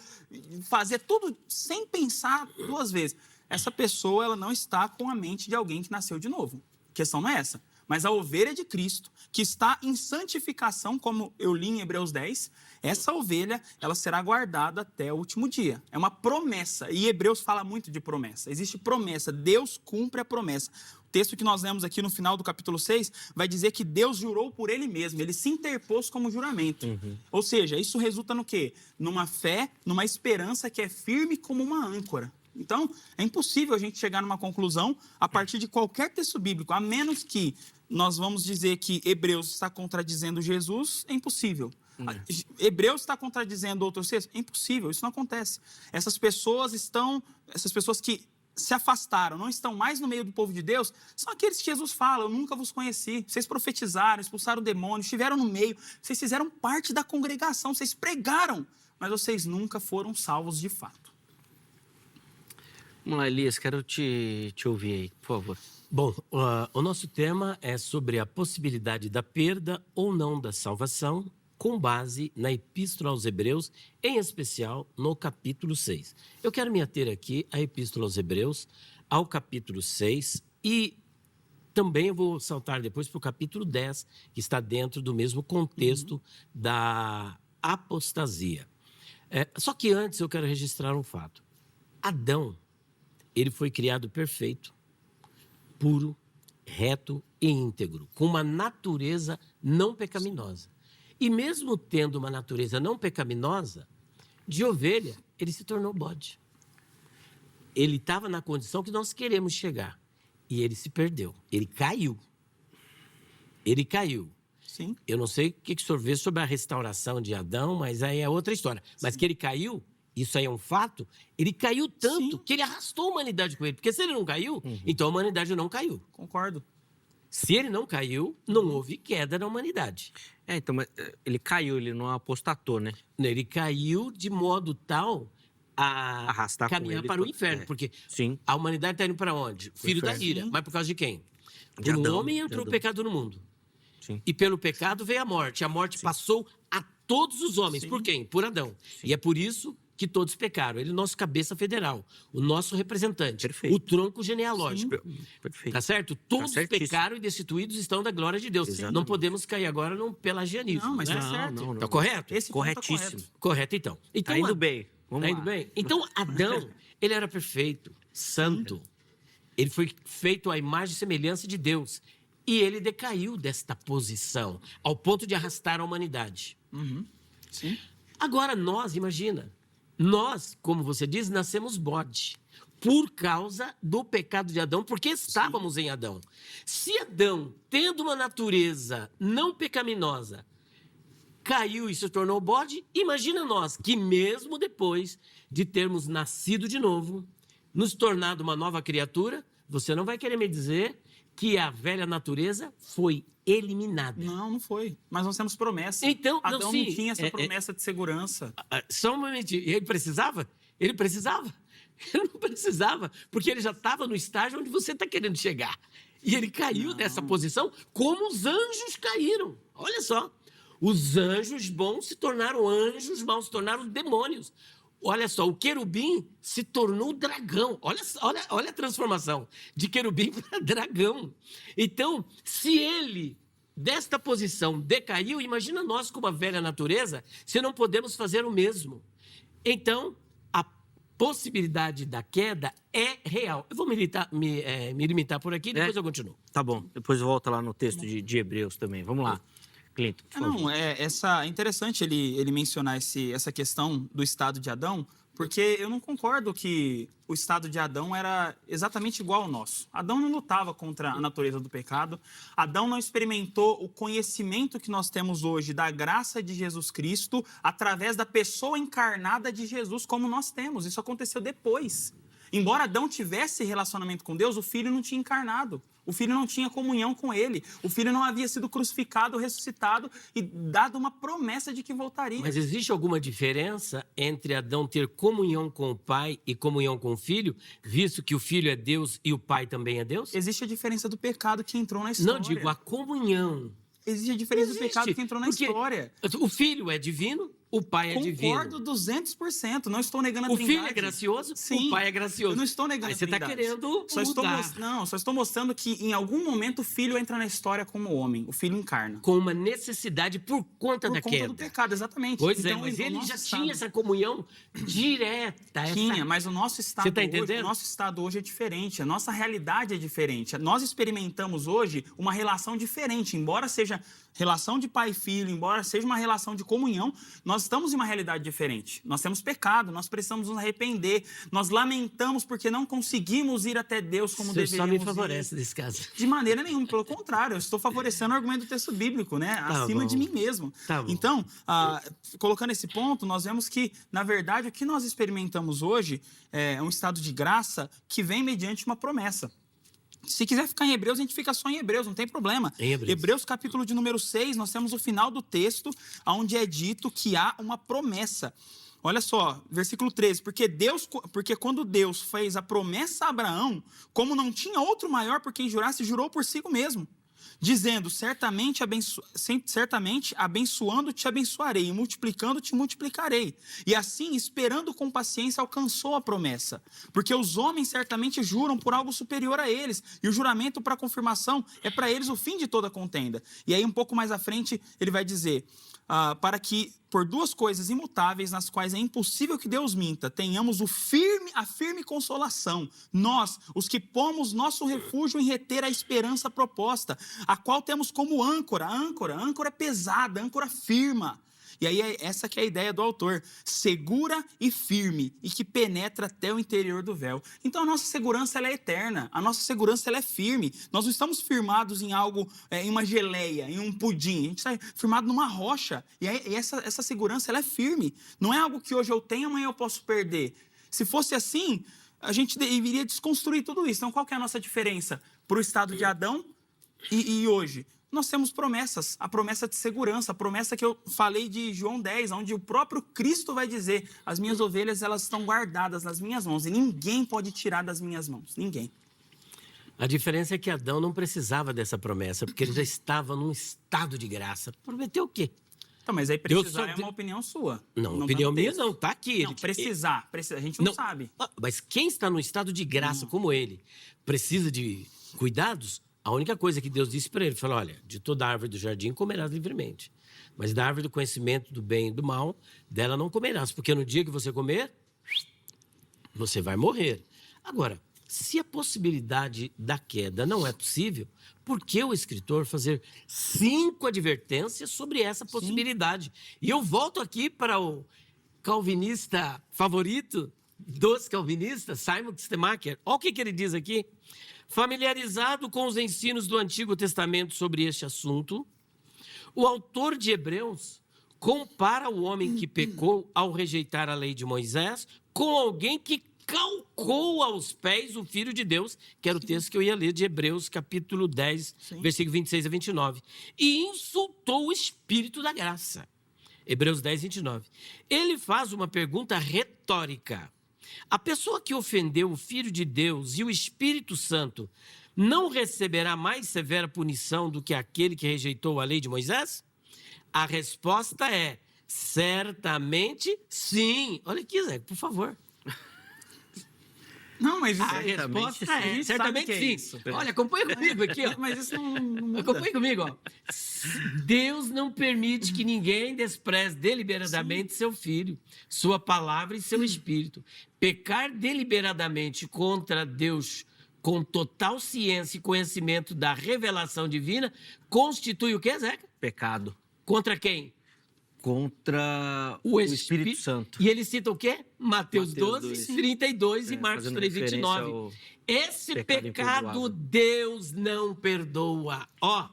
fazer tudo sem pensar duas vezes. Essa pessoa, ela não está com a mente de alguém que nasceu de novo. A questão não é essa. Mas a ovelha de Cristo, que está em santificação, como eu li em Hebreus 10, essa ovelha, ela será guardada até o último dia. É uma promessa, e Hebreus fala muito de promessa. Existe promessa, Deus cumpre a promessa. O texto que nós lemos aqui no final do capítulo 6 vai dizer que Deus jurou por ele mesmo, ele se interpôs como juramento. Ou seja, isso resulta no quê? Numa fé, numa esperança que é firme como uma âncora. Então, é impossível a gente chegar numa conclusão a partir de qualquer texto bíblico, a menos que nós vamos dizer que Hebreus está contradizendo Jesus, é impossível. Hebreus está contradizendo outros textos? É impossível, isso não acontece. Essas pessoas que se afastaram, não estão mais no meio do povo de Deus, são aqueles que Jesus fala, eu nunca vos conheci. Vocês profetizaram, expulsaram demônios, estiveram no meio, vocês fizeram parte da congregação, vocês pregaram, mas vocês nunca foram salvos de fato. Vamos lá, Elias, quero te ouvir aí, por favor. Bom, o nosso tema é sobre a possibilidade da perda ou não da salvação, com base na Epístola aos Hebreus, em especial no capítulo 6. Eu quero me ater aqui à Epístola aos Hebreus, ao capítulo 6, e também eu vou saltar depois para o capítulo 10, que está dentro do mesmo contexto da apostasia. Só que antes eu quero registrar um fato. Adão, ele foi criado perfeito, puro, reto e íntegro, com uma natureza não pecaminosa. E mesmo tendo uma natureza não pecaminosa, de ovelha, ele se tornou bode. Ele estava na condição que nós queremos chegar. E ele se perdeu. Ele caiu. Sim. Eu não sei o que o senhor vê sobre a restauração de Adão, mas aí é outra história. Mas que ele caiu, isso aí é um fato, ele caiu tanto que ele arrastou a humanidade com ele. Porque se ele não caiu, então a humanidade não caiu. Concordo. Se ele não caiu, não houve queda na humanidade. Então, mas ele caiu, ele não apostatou, né? Ele caiu de modo tal a arrastar caminhar para o inferno. Porque a humanidade está indo para onde? Filho da ira. Mas por causa de quem? De Adão. Um homem entrou o pecado no mundo. Sim. E pelo pecado veio a morte. A morte passou a todos os homens. Por quem? Por Adão. E é por isso que todos pecaram. Ele é o nosso cabeça federal, o nosso representante, o tronco genealógico. Perfeito. Tá certo? Todos pecaram e destituídos estão da glória de Deus. Exatamente. Não podemos cair agora num pelagianismo. Não, mas né? tá certo. Tá correto? Esse corretíssimo. Correto, então. Tá indo bem. Vamos lá. Indo bem? Então, Adão, ele era perfeito, santo. Ele foi feito à imagem e semelhança de Deus. E ele decaiu desta posição, ao ponto de arrastar a humanidade. Sim. Agora, nós, imagina, nós, como você diz, nascemos bode. Por causa do pecado de Adão, porque estávamos em Adão. Se Adão, tendo uma natureza não pecaminosa, caiu e se tornou bode, imagina nós que mesmo depois de termos nascido de novo, nos tornado uma nova criatura, você não vai querer me dizer que a velha natureza foi eliminada. Não foi. Mas nós temos promessa. Então, Adão não tinha essa promessa de segurança. Só um momentinho. Ele precisava? Ele precisava. Ele não precisava, porque ele já estava no estágio onde você está querendo chegar. E ele caiu dessa posição como os anjos caíram. Olha só. Os anjos bons se tornaram anjos maus, se tornaram demônios. Olha só, o querubim se tornou dragão. Olha a transformação de querubim para dragão. Então, se ele, desta posição, decaiu, imagina nós com a velha natureza, se não podemos fazer o mesmo. Então, a possibilidade da queda é real. Eu vou me limitar por aqui, depois eu continuo. Tá bom, depois volta lá no texto de Hebreus também. Vamos lá. Clinton, por favor. É interessante ele mencionar essa questão do estado de Adão, porque eu não concordo que o estado de Adão era exatamente igual ao nosso. Adão não lutava contra a natureza do pecado. Adão não experimentou o conhecimento que nós temos hoje da graça de Jesus Cristo através da pessoa encarnada de Jesus, como nós temos. Isso aconteceu depois. Embora Adão tivesse relacionamento com Deus, o Filho não tinha encarnado. O Filho não tinha comunhão com ele. O Filho não havia sido crucificado, ressuscitado e dado uma promessa de que voltaria. Mas existe alguma diferença entre Adão ter comunhão com o Pai e comunhão com o Filho, visto que o Filho é Deus e o Pai também é Deus? Existe a diferença do pecado que entrou na história. Não, digo a comunhão. Existe a diferença do pecado que entrou na história. O Filho é divino, o Pai é divino. Concordo 200%. Não estou negando a Trindade. O Filho é gracioso, sim, o Pai é gracioso. Eu não estou negando a Trindade. Mas você está querendo mudar. Só estou mostrando que em algum momento o Filho entra na história como homem. O Filho encarna. Com uma necessidade por conta da queda. Por conta do pecado, exatamente. Pois então, mas ele já tinha essa comunhão direta. Tinha, mas o nosso estado, você tá entendendo? O nosso estado hoje é diferente. A nossa realidade é diferente. Nós experimentamos hoje uma relação diferente. Embora seja relação de pai e filho, embora seja uma relação de comunhão, nós estamos em uma realidade diferente. Nós temos pecado, nós precisamos nos arrepender, nós lamentamos porque não conseguimos ir até Deus como deveríamos ir. Só me favorece nesse caso. De maneira nenhuma, pelo contrário, eu estou favorecendo o argumento do texto bíblico, né? Acima de mim mesmo. Então, colocando esse ponto, nós vemos que, na verdade, o que nós experimentamos hoje é um estado de graça que vem mediante uma promessa. Se quiser ficar em Hebreus, a gente fica só em Hebreus, não tem problema. Hebreus capítulo de número 6, nós temos o final do texto, onde é dito que há uma promessa. Olha só, versículo 13. Porque quando Deus fez a promessa a Abraão, como não tinha outro maior por quem jurasse, jurou por si mesmo, dizendo, certamente abençoando te abençoarei, e multiplicando te multiplicarei. E assim, esperando com paciência, alcançou a promessa. Porque os homens certamente juram por algo superior a eles, e o juramento para confirmação é para eles o fim de toda contenda. E aí, um pouco mais à frente, ele vai dizer, para que, por duas coisas imutáveis, nas quais é impossível que Deus minta, tenhamos a firme consolação, nós, os que pomos nosso refúgio em reter a esperança proposta, a qual temos como âncora pesada, âncora firma. E aí, essa que é a ideia do autor, segura e firme, e que penetra até o interior do véu. Então, a nossa segurança ela é eterna, a nossa segurança ela é firme. Nós não estamos firmados em algo, em uma geleia, em um pudim. A gente está firmado numa rocha. E aí, essa segurança ela é firme. Não é algo que hoje eu tenho, amanhã eu posso perder. Se fosse assim, a gente deveria desconstruir tudo isso. Então, qual que é a nossa diferença para o estado de Adão e hoje? Nós temos promessas, a promessa de segurança, a promessa que eu falei de João 10, onde o próprio Cristo vai dizer, as minhas ovelhas elas estão guardadas nas minhas mãos e ninguém pode tirar das minhas mãos, ninguém. A diferença é que Adão não precisava dessa promessa, porque ele já estava num estado de graça. Prometeu o quê? Então, mas aí precisar é uma opinião sua. Não, opinião minha não, tá aqui. Não, precisar, a gente não sabe. Mas quem está num estado de graça como ele, precisa de cuidados? A única coisa que Deus disse para ele, falou, olha, de toda árvore do jardim comerás livremente, mas da árvore do conhecimento do bem e do mal, dela não comerás, porque no dia que você comer, você vai morrer. Agora, se a possibilidade da queda não é possível, por que o escritor fazer 5 advertências sobre essa possibilidade? Sim. E eu volto aqui para o calvinista favorito dos calvinistas, Simon Kistemaker. Olha o que ele diz aqui. Familiarizado com os ensinos do Antigo Testamento sobre este assunto, o autor de Hebreus compara o homem que pecou ao rejeitar a lei de Moisés com alguém que calcou aos pés o Filho de Deus, que era o texto que eu ia ler de Hebreus, capítulo 10, versículo 26 a 29, e insultou o Espírito da graça. Hebreus 10, 29. Ele faz uma pergunta retórica. A pessoa que ofendeu o Filho de Deus e o Espírito Santo não receberá mais severa punição do que aquele que rejeitou a lei de Moisés? A resposta é, certamente sim. Olha aqui, Zé, por favor. Não, mas a resposta é certamente sim. Isso. Olha, acompanha comigo aqui, ó. Mas isso não muda. Acompanha comigo, ó. Deus não permite que ninguém despreze deliberadamente seu filho, sua palavra e seu espírito. Pecar deliberadamente contra Deus com total ciência e conhecimento da revelação divina constitui o quê, Zeca? Pecado. Contra quem? Contra o Espírito Santo. E ele cita o quê? Mateus 12, 32 e Marcos 3, 29. Esse pecado Deus não perdoa. Ó,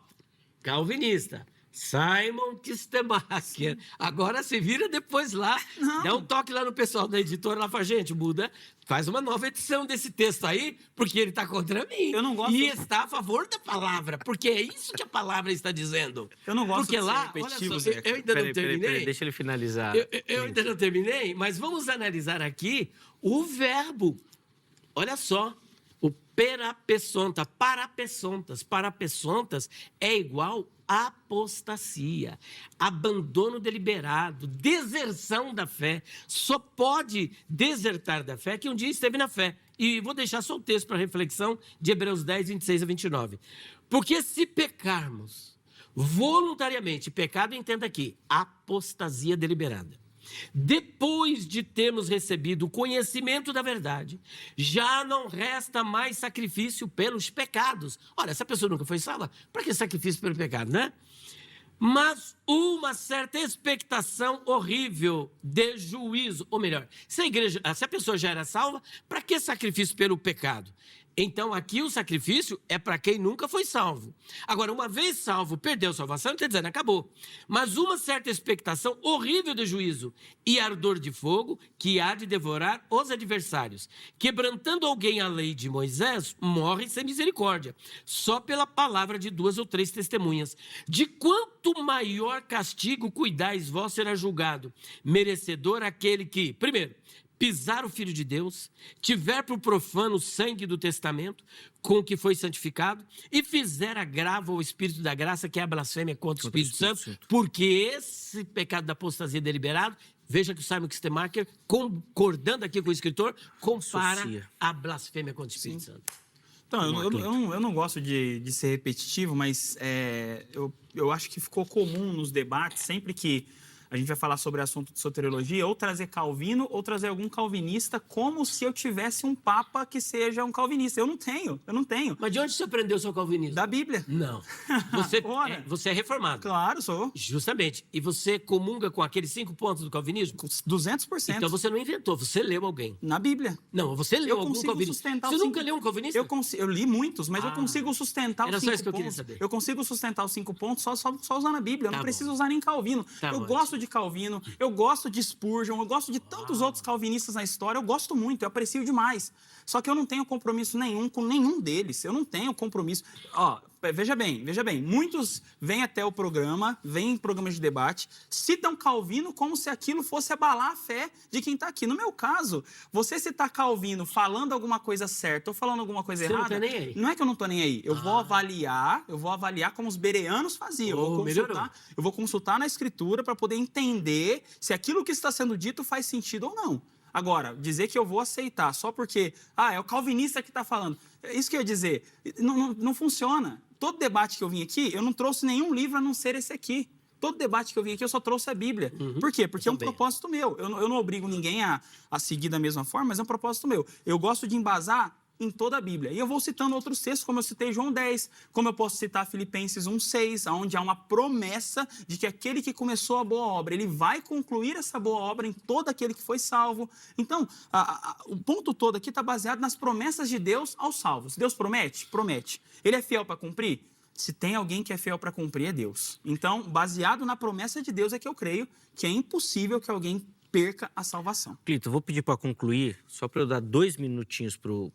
calvinista, Simon Kistemaker. Agora se vira depois lá, dá um toque lá no pessoal da editora, lá fala, gente, muda, faz uma nova edição desse texto aí, porque ele está contra mim. Eu não gosto. E está a favor da palavra, porque é isso que a palavra está dizendo. Eu não gosto porque de lá, ser repetitivo, olha só, eu ainda não terminei. Peraí, deixa ele finalizar. Eu ainda não terminei, mas vamos analisar aqui o verbo. Olha só, o perapessonta, parapessontas é igual apostasia, abandono deliberado, deserção da fé. Só pode desertar da fé quem um dia esteve na fé. E vou deixar só o texto para reflexão de Hebreus 10, 26 a 29. Porque se pecarmos voluntariamente, pecado entenda aqui, apostasia deliberada. Depois de termos recebido o conhecimento da verdade, já não resta mais sacrifício pelos pecados. Olha, essa pessoa nunca foi salva, para que sacrifício pelo pecado, né? Mas uma certa expectação horrível de juízo. Ou melhor, se a pessoa já era salva, para que sacrifício pelo pecado? Então, aqui o sacrifício é para quem nunca foi salvo. Agora, uma vez salvo, perdeu a salvação, não está dizendo, acabou. Mas uma certa expectação horrível de juízo e ardor de fogo que há de devorar os adversários. Quebrantando alguém a lei de Moisés, morre sem misericórdia, só pela palavra de 2 ou 3 testemunhas. De quanto maior castigo cuidais vós será julgado, merecedor aquele que, primeiro, pisar o Filho de Deus, tiver por profano o sangue do testamento com que foi santificado e fizer agravo ao Espírito da graça, que é a blasfêmia contra o Espírito Santo, porque esse pecado da apostasia deliberado, veja que o Simon Kistemaker, concordando aqui com o escritor, compara a blasfêmia contra o Espírito Santo. Então, eu não gosto de ser repetitivo, mas eu acho que ficou comum nos debates, sempre que a gente vai falar sobre assunto de soteriologia, ou trazer Calvino, ou trazer algum calvinista, como se eu tivesse um papa que seja um calvinista. Eu não tenho. Mas de onde você aprendeu o seu calvinismo? Da Bíblia. Não. Você é reformado. Claro, sou. Justamente. E você comunga com aqueles 5 pontos do calvinismo? 200%. Então você não inventou, você leu alguém. Na Bíblia. Não, você leu algum calvinista. Você nunca leu um calvinista? Eu li muitos, mas eu consigo sustentar os 5 pontos. Era só isso que eu queria saber. Eu consigo sustentar os 5 pontos só usando a Bíblia. Eu não preciso usar nem Calvino. Eu gosto de Calvino, eu gosto de Spurgeon, eu gosto de tantos outros calvinistas na história, eu gosto muito, eu aprecio demais. Só que eu não tenho compromisso nenhum com nenhum deles, eu não tenho compromisso. Ó, veja bem, muitos vêm até o programa, vêm em programas de debate, citam Calvino como se aquilo fosse abalar a fé de quem está aqui. No meu caso, você citar Calvino falando alguma coisa certa ou falando alguma coisa errada, não tá nem aí. Não é que eu não estou nem aí. Eu vou avaliar como os bereanos faziam. Eu vou consultar na Escritura para poder entender se aquilo que está sendo dito faz sentido ou não. Agora, dizer que eu vou aceitar só porque é o calvinista que está falando, isso que eu ia dizer, não funciona. Todo debate que eu vim aqui, eu não trouxe nenhum livro a não ser esse aqui. Todo debate que eu vim aqui, eu só trouxe a Bíblia. Por quê? Porque é um propósito meu. Eu não obrigo ninguém a seguir da mesma forma, mas é um propósito meu. Eu gosto de embasar em toda a Bíblia. E eu vou citando outros textos, como eu citei João 10, como eu posso citar Filipenses 1:6, onde há uma promessa de que aquele que começou a boa obra, ele vai concluir essa boa obra em todo aquele que foi salvo. Então, o ponto todo aqui está baseado nas promessas de Deus aos salvos. Deus promete? Promete. Ele é fiel para cumprir? Se tem alguém que é fiel para cumprir, é Deus. Então, baseado na promessa de Deus é que eu creio que é impossível que alguém perca a salvação. Clito, vou pedir para concluir, só para eu dar 2 minutinhos pro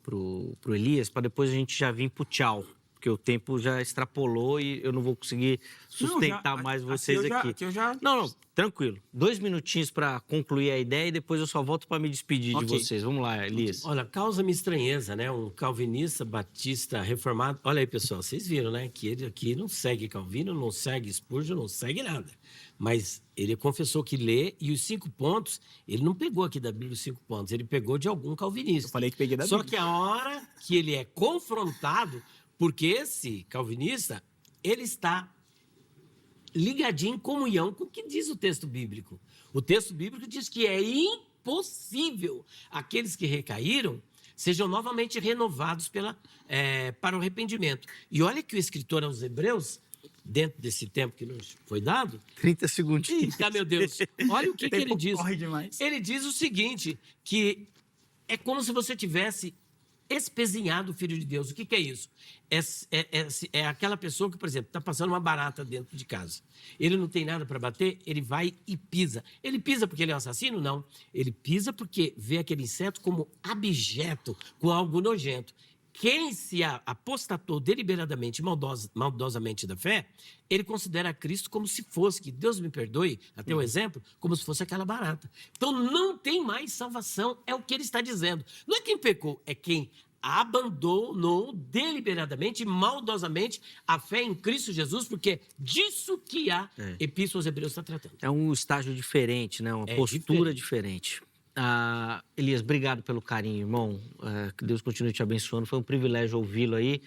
Elias, para depois a gente já vir pro tchau, porque o tempo já extrapolou e eu não vou conseguir sustentar mais vocês aqui. Não, tranquilo. 2 minutinhos para concluir a ideia e depois eu só volto para me despedir de vocês. Vamos lá, Elias. Olha, causa-me estranheza, né? Um calvinista, batista, reformado. Olha aí, pessoal, vocês viram, né? Que ele aqui não segue Calvino, não segue Spurgeon, não segue nada. Mas ele confessou que lê, e os 5 pontos, ele não pegou aqui da Bíblia os 5 pontos, ele pegou de algum calvinista. Eu falei que peguei da Bíblia. Só que a hora que ele é confrontado, porque esse calvinista, ele está ligadinho em comunhão com o que diz o texto bíblico. O texto bíblico diz que é impossível aqueles que recaíram sejam novamente renovados para o arrependimento. E olha que o escritor aos Hebreus, dentro desse tempo que nos foi dado... 30 segundinhos. Meu Deus. Olha o que ele diz. Corre demais. Ele diz o seguinte, que é como se você tivesse espezinhado o Filho de Deus. O que é isso? É aquela pessoa que, por exemplo, está passando uma barata dentro de casa. Ele não tem nada para bater, ele vai e pisa. Ele pisa porque ele é um assassino? Não. Ele pisa porque vê aquele inseto como abjeto, com algo nojento. Quem se apostatou deliberadamente, maldosamente da fé, ele considera Cristo como se fosse, que Deus me perdoe, até o exemplo, como se fosse aquela barata. Então não tem mais salvação, é o que ele está dizendo. Não é quem pecou, é quem abandonou deliberadamente e maldosamente a fé em Cristo Jesus, porque é disso que a Epístola aos Hebreus está tratando. É um estágio diferente, né? Uma postura diferente. Elias, obrigado pelo carinho, irmão. Que Deus continue te abençoando. Foi um privilégio ouvi-lo aí.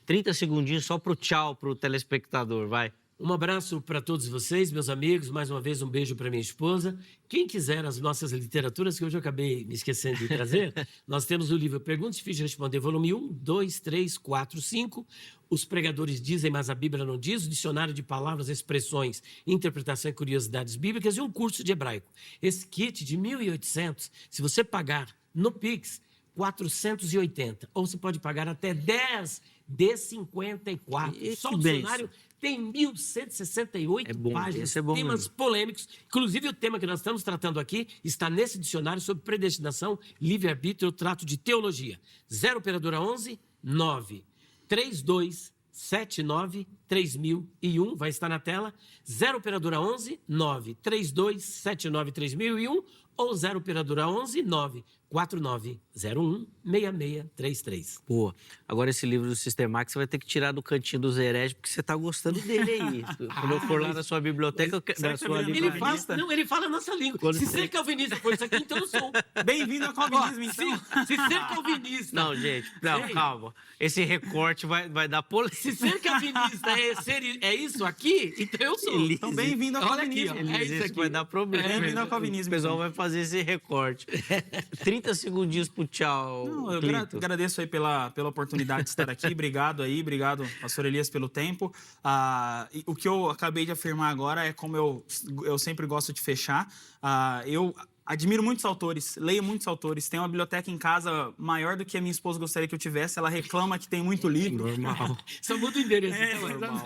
30 segundinhos só para o tchau para o telespectador, vai. Um abraço para todos vocês, meus amigos. Mais uma vez, um beijo para minha esposa. Quem quiser as nossas literaturas, que hoje eu acabei me esquecendo de trazer, nós temos o livro Perguntas Difíceis de Responder, volume 1, 2, 3, 4, 5. Os pregadores dizem, mas a Bíblia não diz. O dicionário de palavras, expressões, interpretação e curiosidades bíblicas e um curso de hebraico. Esse kit de 1.800, se você pagar no Pix, 480. Ou você pode pagar até 10 de 54. Só o dicionário tem 1.168 páginas, temas polêmicos. Inclusive, o tema que nós estamos tratando aqui está nesse dicionário sobre predestinação, livre-arbítrio, eu trato de teologia. 0 operadora 11 9 32 79 3001, vai estar na tela. 0 operadora 11 9 32 79 3001 ou 0 operadora 11 9 4901 6633. Boa. Agora esse livro do Sistemax você vai ter que tirar do cantinho dos hereges, porque você está gostando dele aí. Quando eu for lá na sua biblioteca, na sua livraria... Ele fala a nossa língua. Se ser calvinista for isso aqui, então eu sou. Bem-vindo ao calvinismo, então. Se ser calvinista... Não, gente, não, calma. Esse recorte vai dar polêmica. Se ser calvinista é isso aqui, então eu sou. Então, bem-vindo ao calvinismo. É isso aqui. Vai dar problema. Bem-vindo ao calvinismo. O pessoal vai fazer esse recorte. 30 segundinhos pro tchau. Não, eu agradeço aí pela oportunidade de estar aqui. Obrigado, pastor Elias, pelo tempo. O que eu acabei de afirmar agora é como eu sempre gosto de fechar. Eu admiro muitos autores, leio muitos autores. Tenho uma biblioteca em casa maior do que a minha esposa gostaria que eu tivesse. Ela reclama que tem muito livro. Normal. Só muda o endereço. Normal.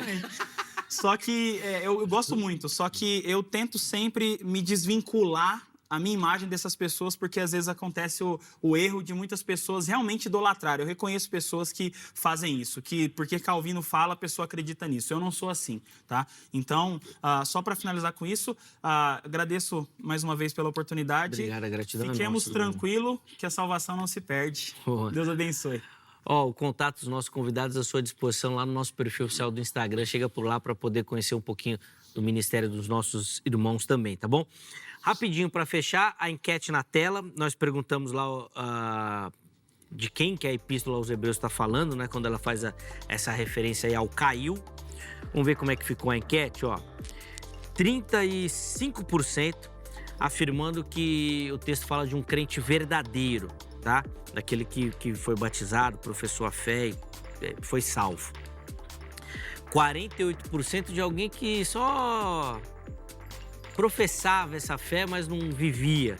Só que eu gosto muito. Só que eu tento sempre me desvincular a minha imagem dessas pessoas, porque às vezes acontece o erro de muitas pessoas realmente idolatrar. Eu reconheço pessoas que fazem isso, que porque Calvino fala, a pessoa acredita nisso. Eu não sou assim, tá? Então, só para finalizar com isso, agradeço mais uma vez pela oportunidade. Obrigado, a gratidão. Fiquemos tranquilos que a salvação não se perde. Boa. Deus abençoe. O contato dos nossos convidados à sua disposição lá no nosso perfil oficial do Instagram. Chega por lá para poder conhecer um pouquinho do ministério dos nossos irmãos também, tá bom? Rapidinho para fechar, a enquete na tela. Nós perguntamos lá de quem que a Epístola aos Hebreus está falando, né? Quando ela faz essa referência aí ao Caiu. Vamos ver como é que ficou a enquete, ó. 35% afirmando que o texto fala de um crente verdadeiro. tá? Daquele que foi batizado, professou a fé e foi salvo. 48% de alguém que só professava essa fé, mas não vivia.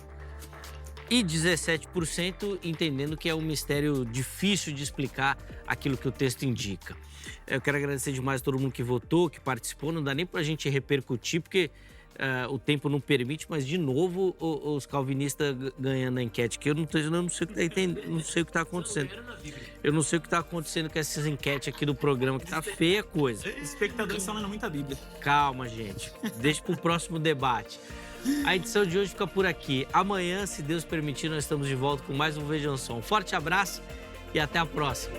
E 17% entendendo que é um mistério difícil de explicar aquilo que o texto indica. Eu quero agradecer demais a todo mundo que votou, que participou. Não dá nem pra gente repercutir, porque o tempo não permite, mas, de novo, os calvinistas ganhando a enquete, que eu não sei o que está acontecendo. Eu não sei o que está acontecendo com essas enquetes aqui do programa, que tá feia a coisa. Os espectadores estão lendo muita Bíblia. Calma, gente. Deixa pro próximo debate. A edição de hoje fica por aqui. Amanhã, se Deus permitir, nós estamos de volta com mais um Vejam Só. Um forte abraço e até a próxima.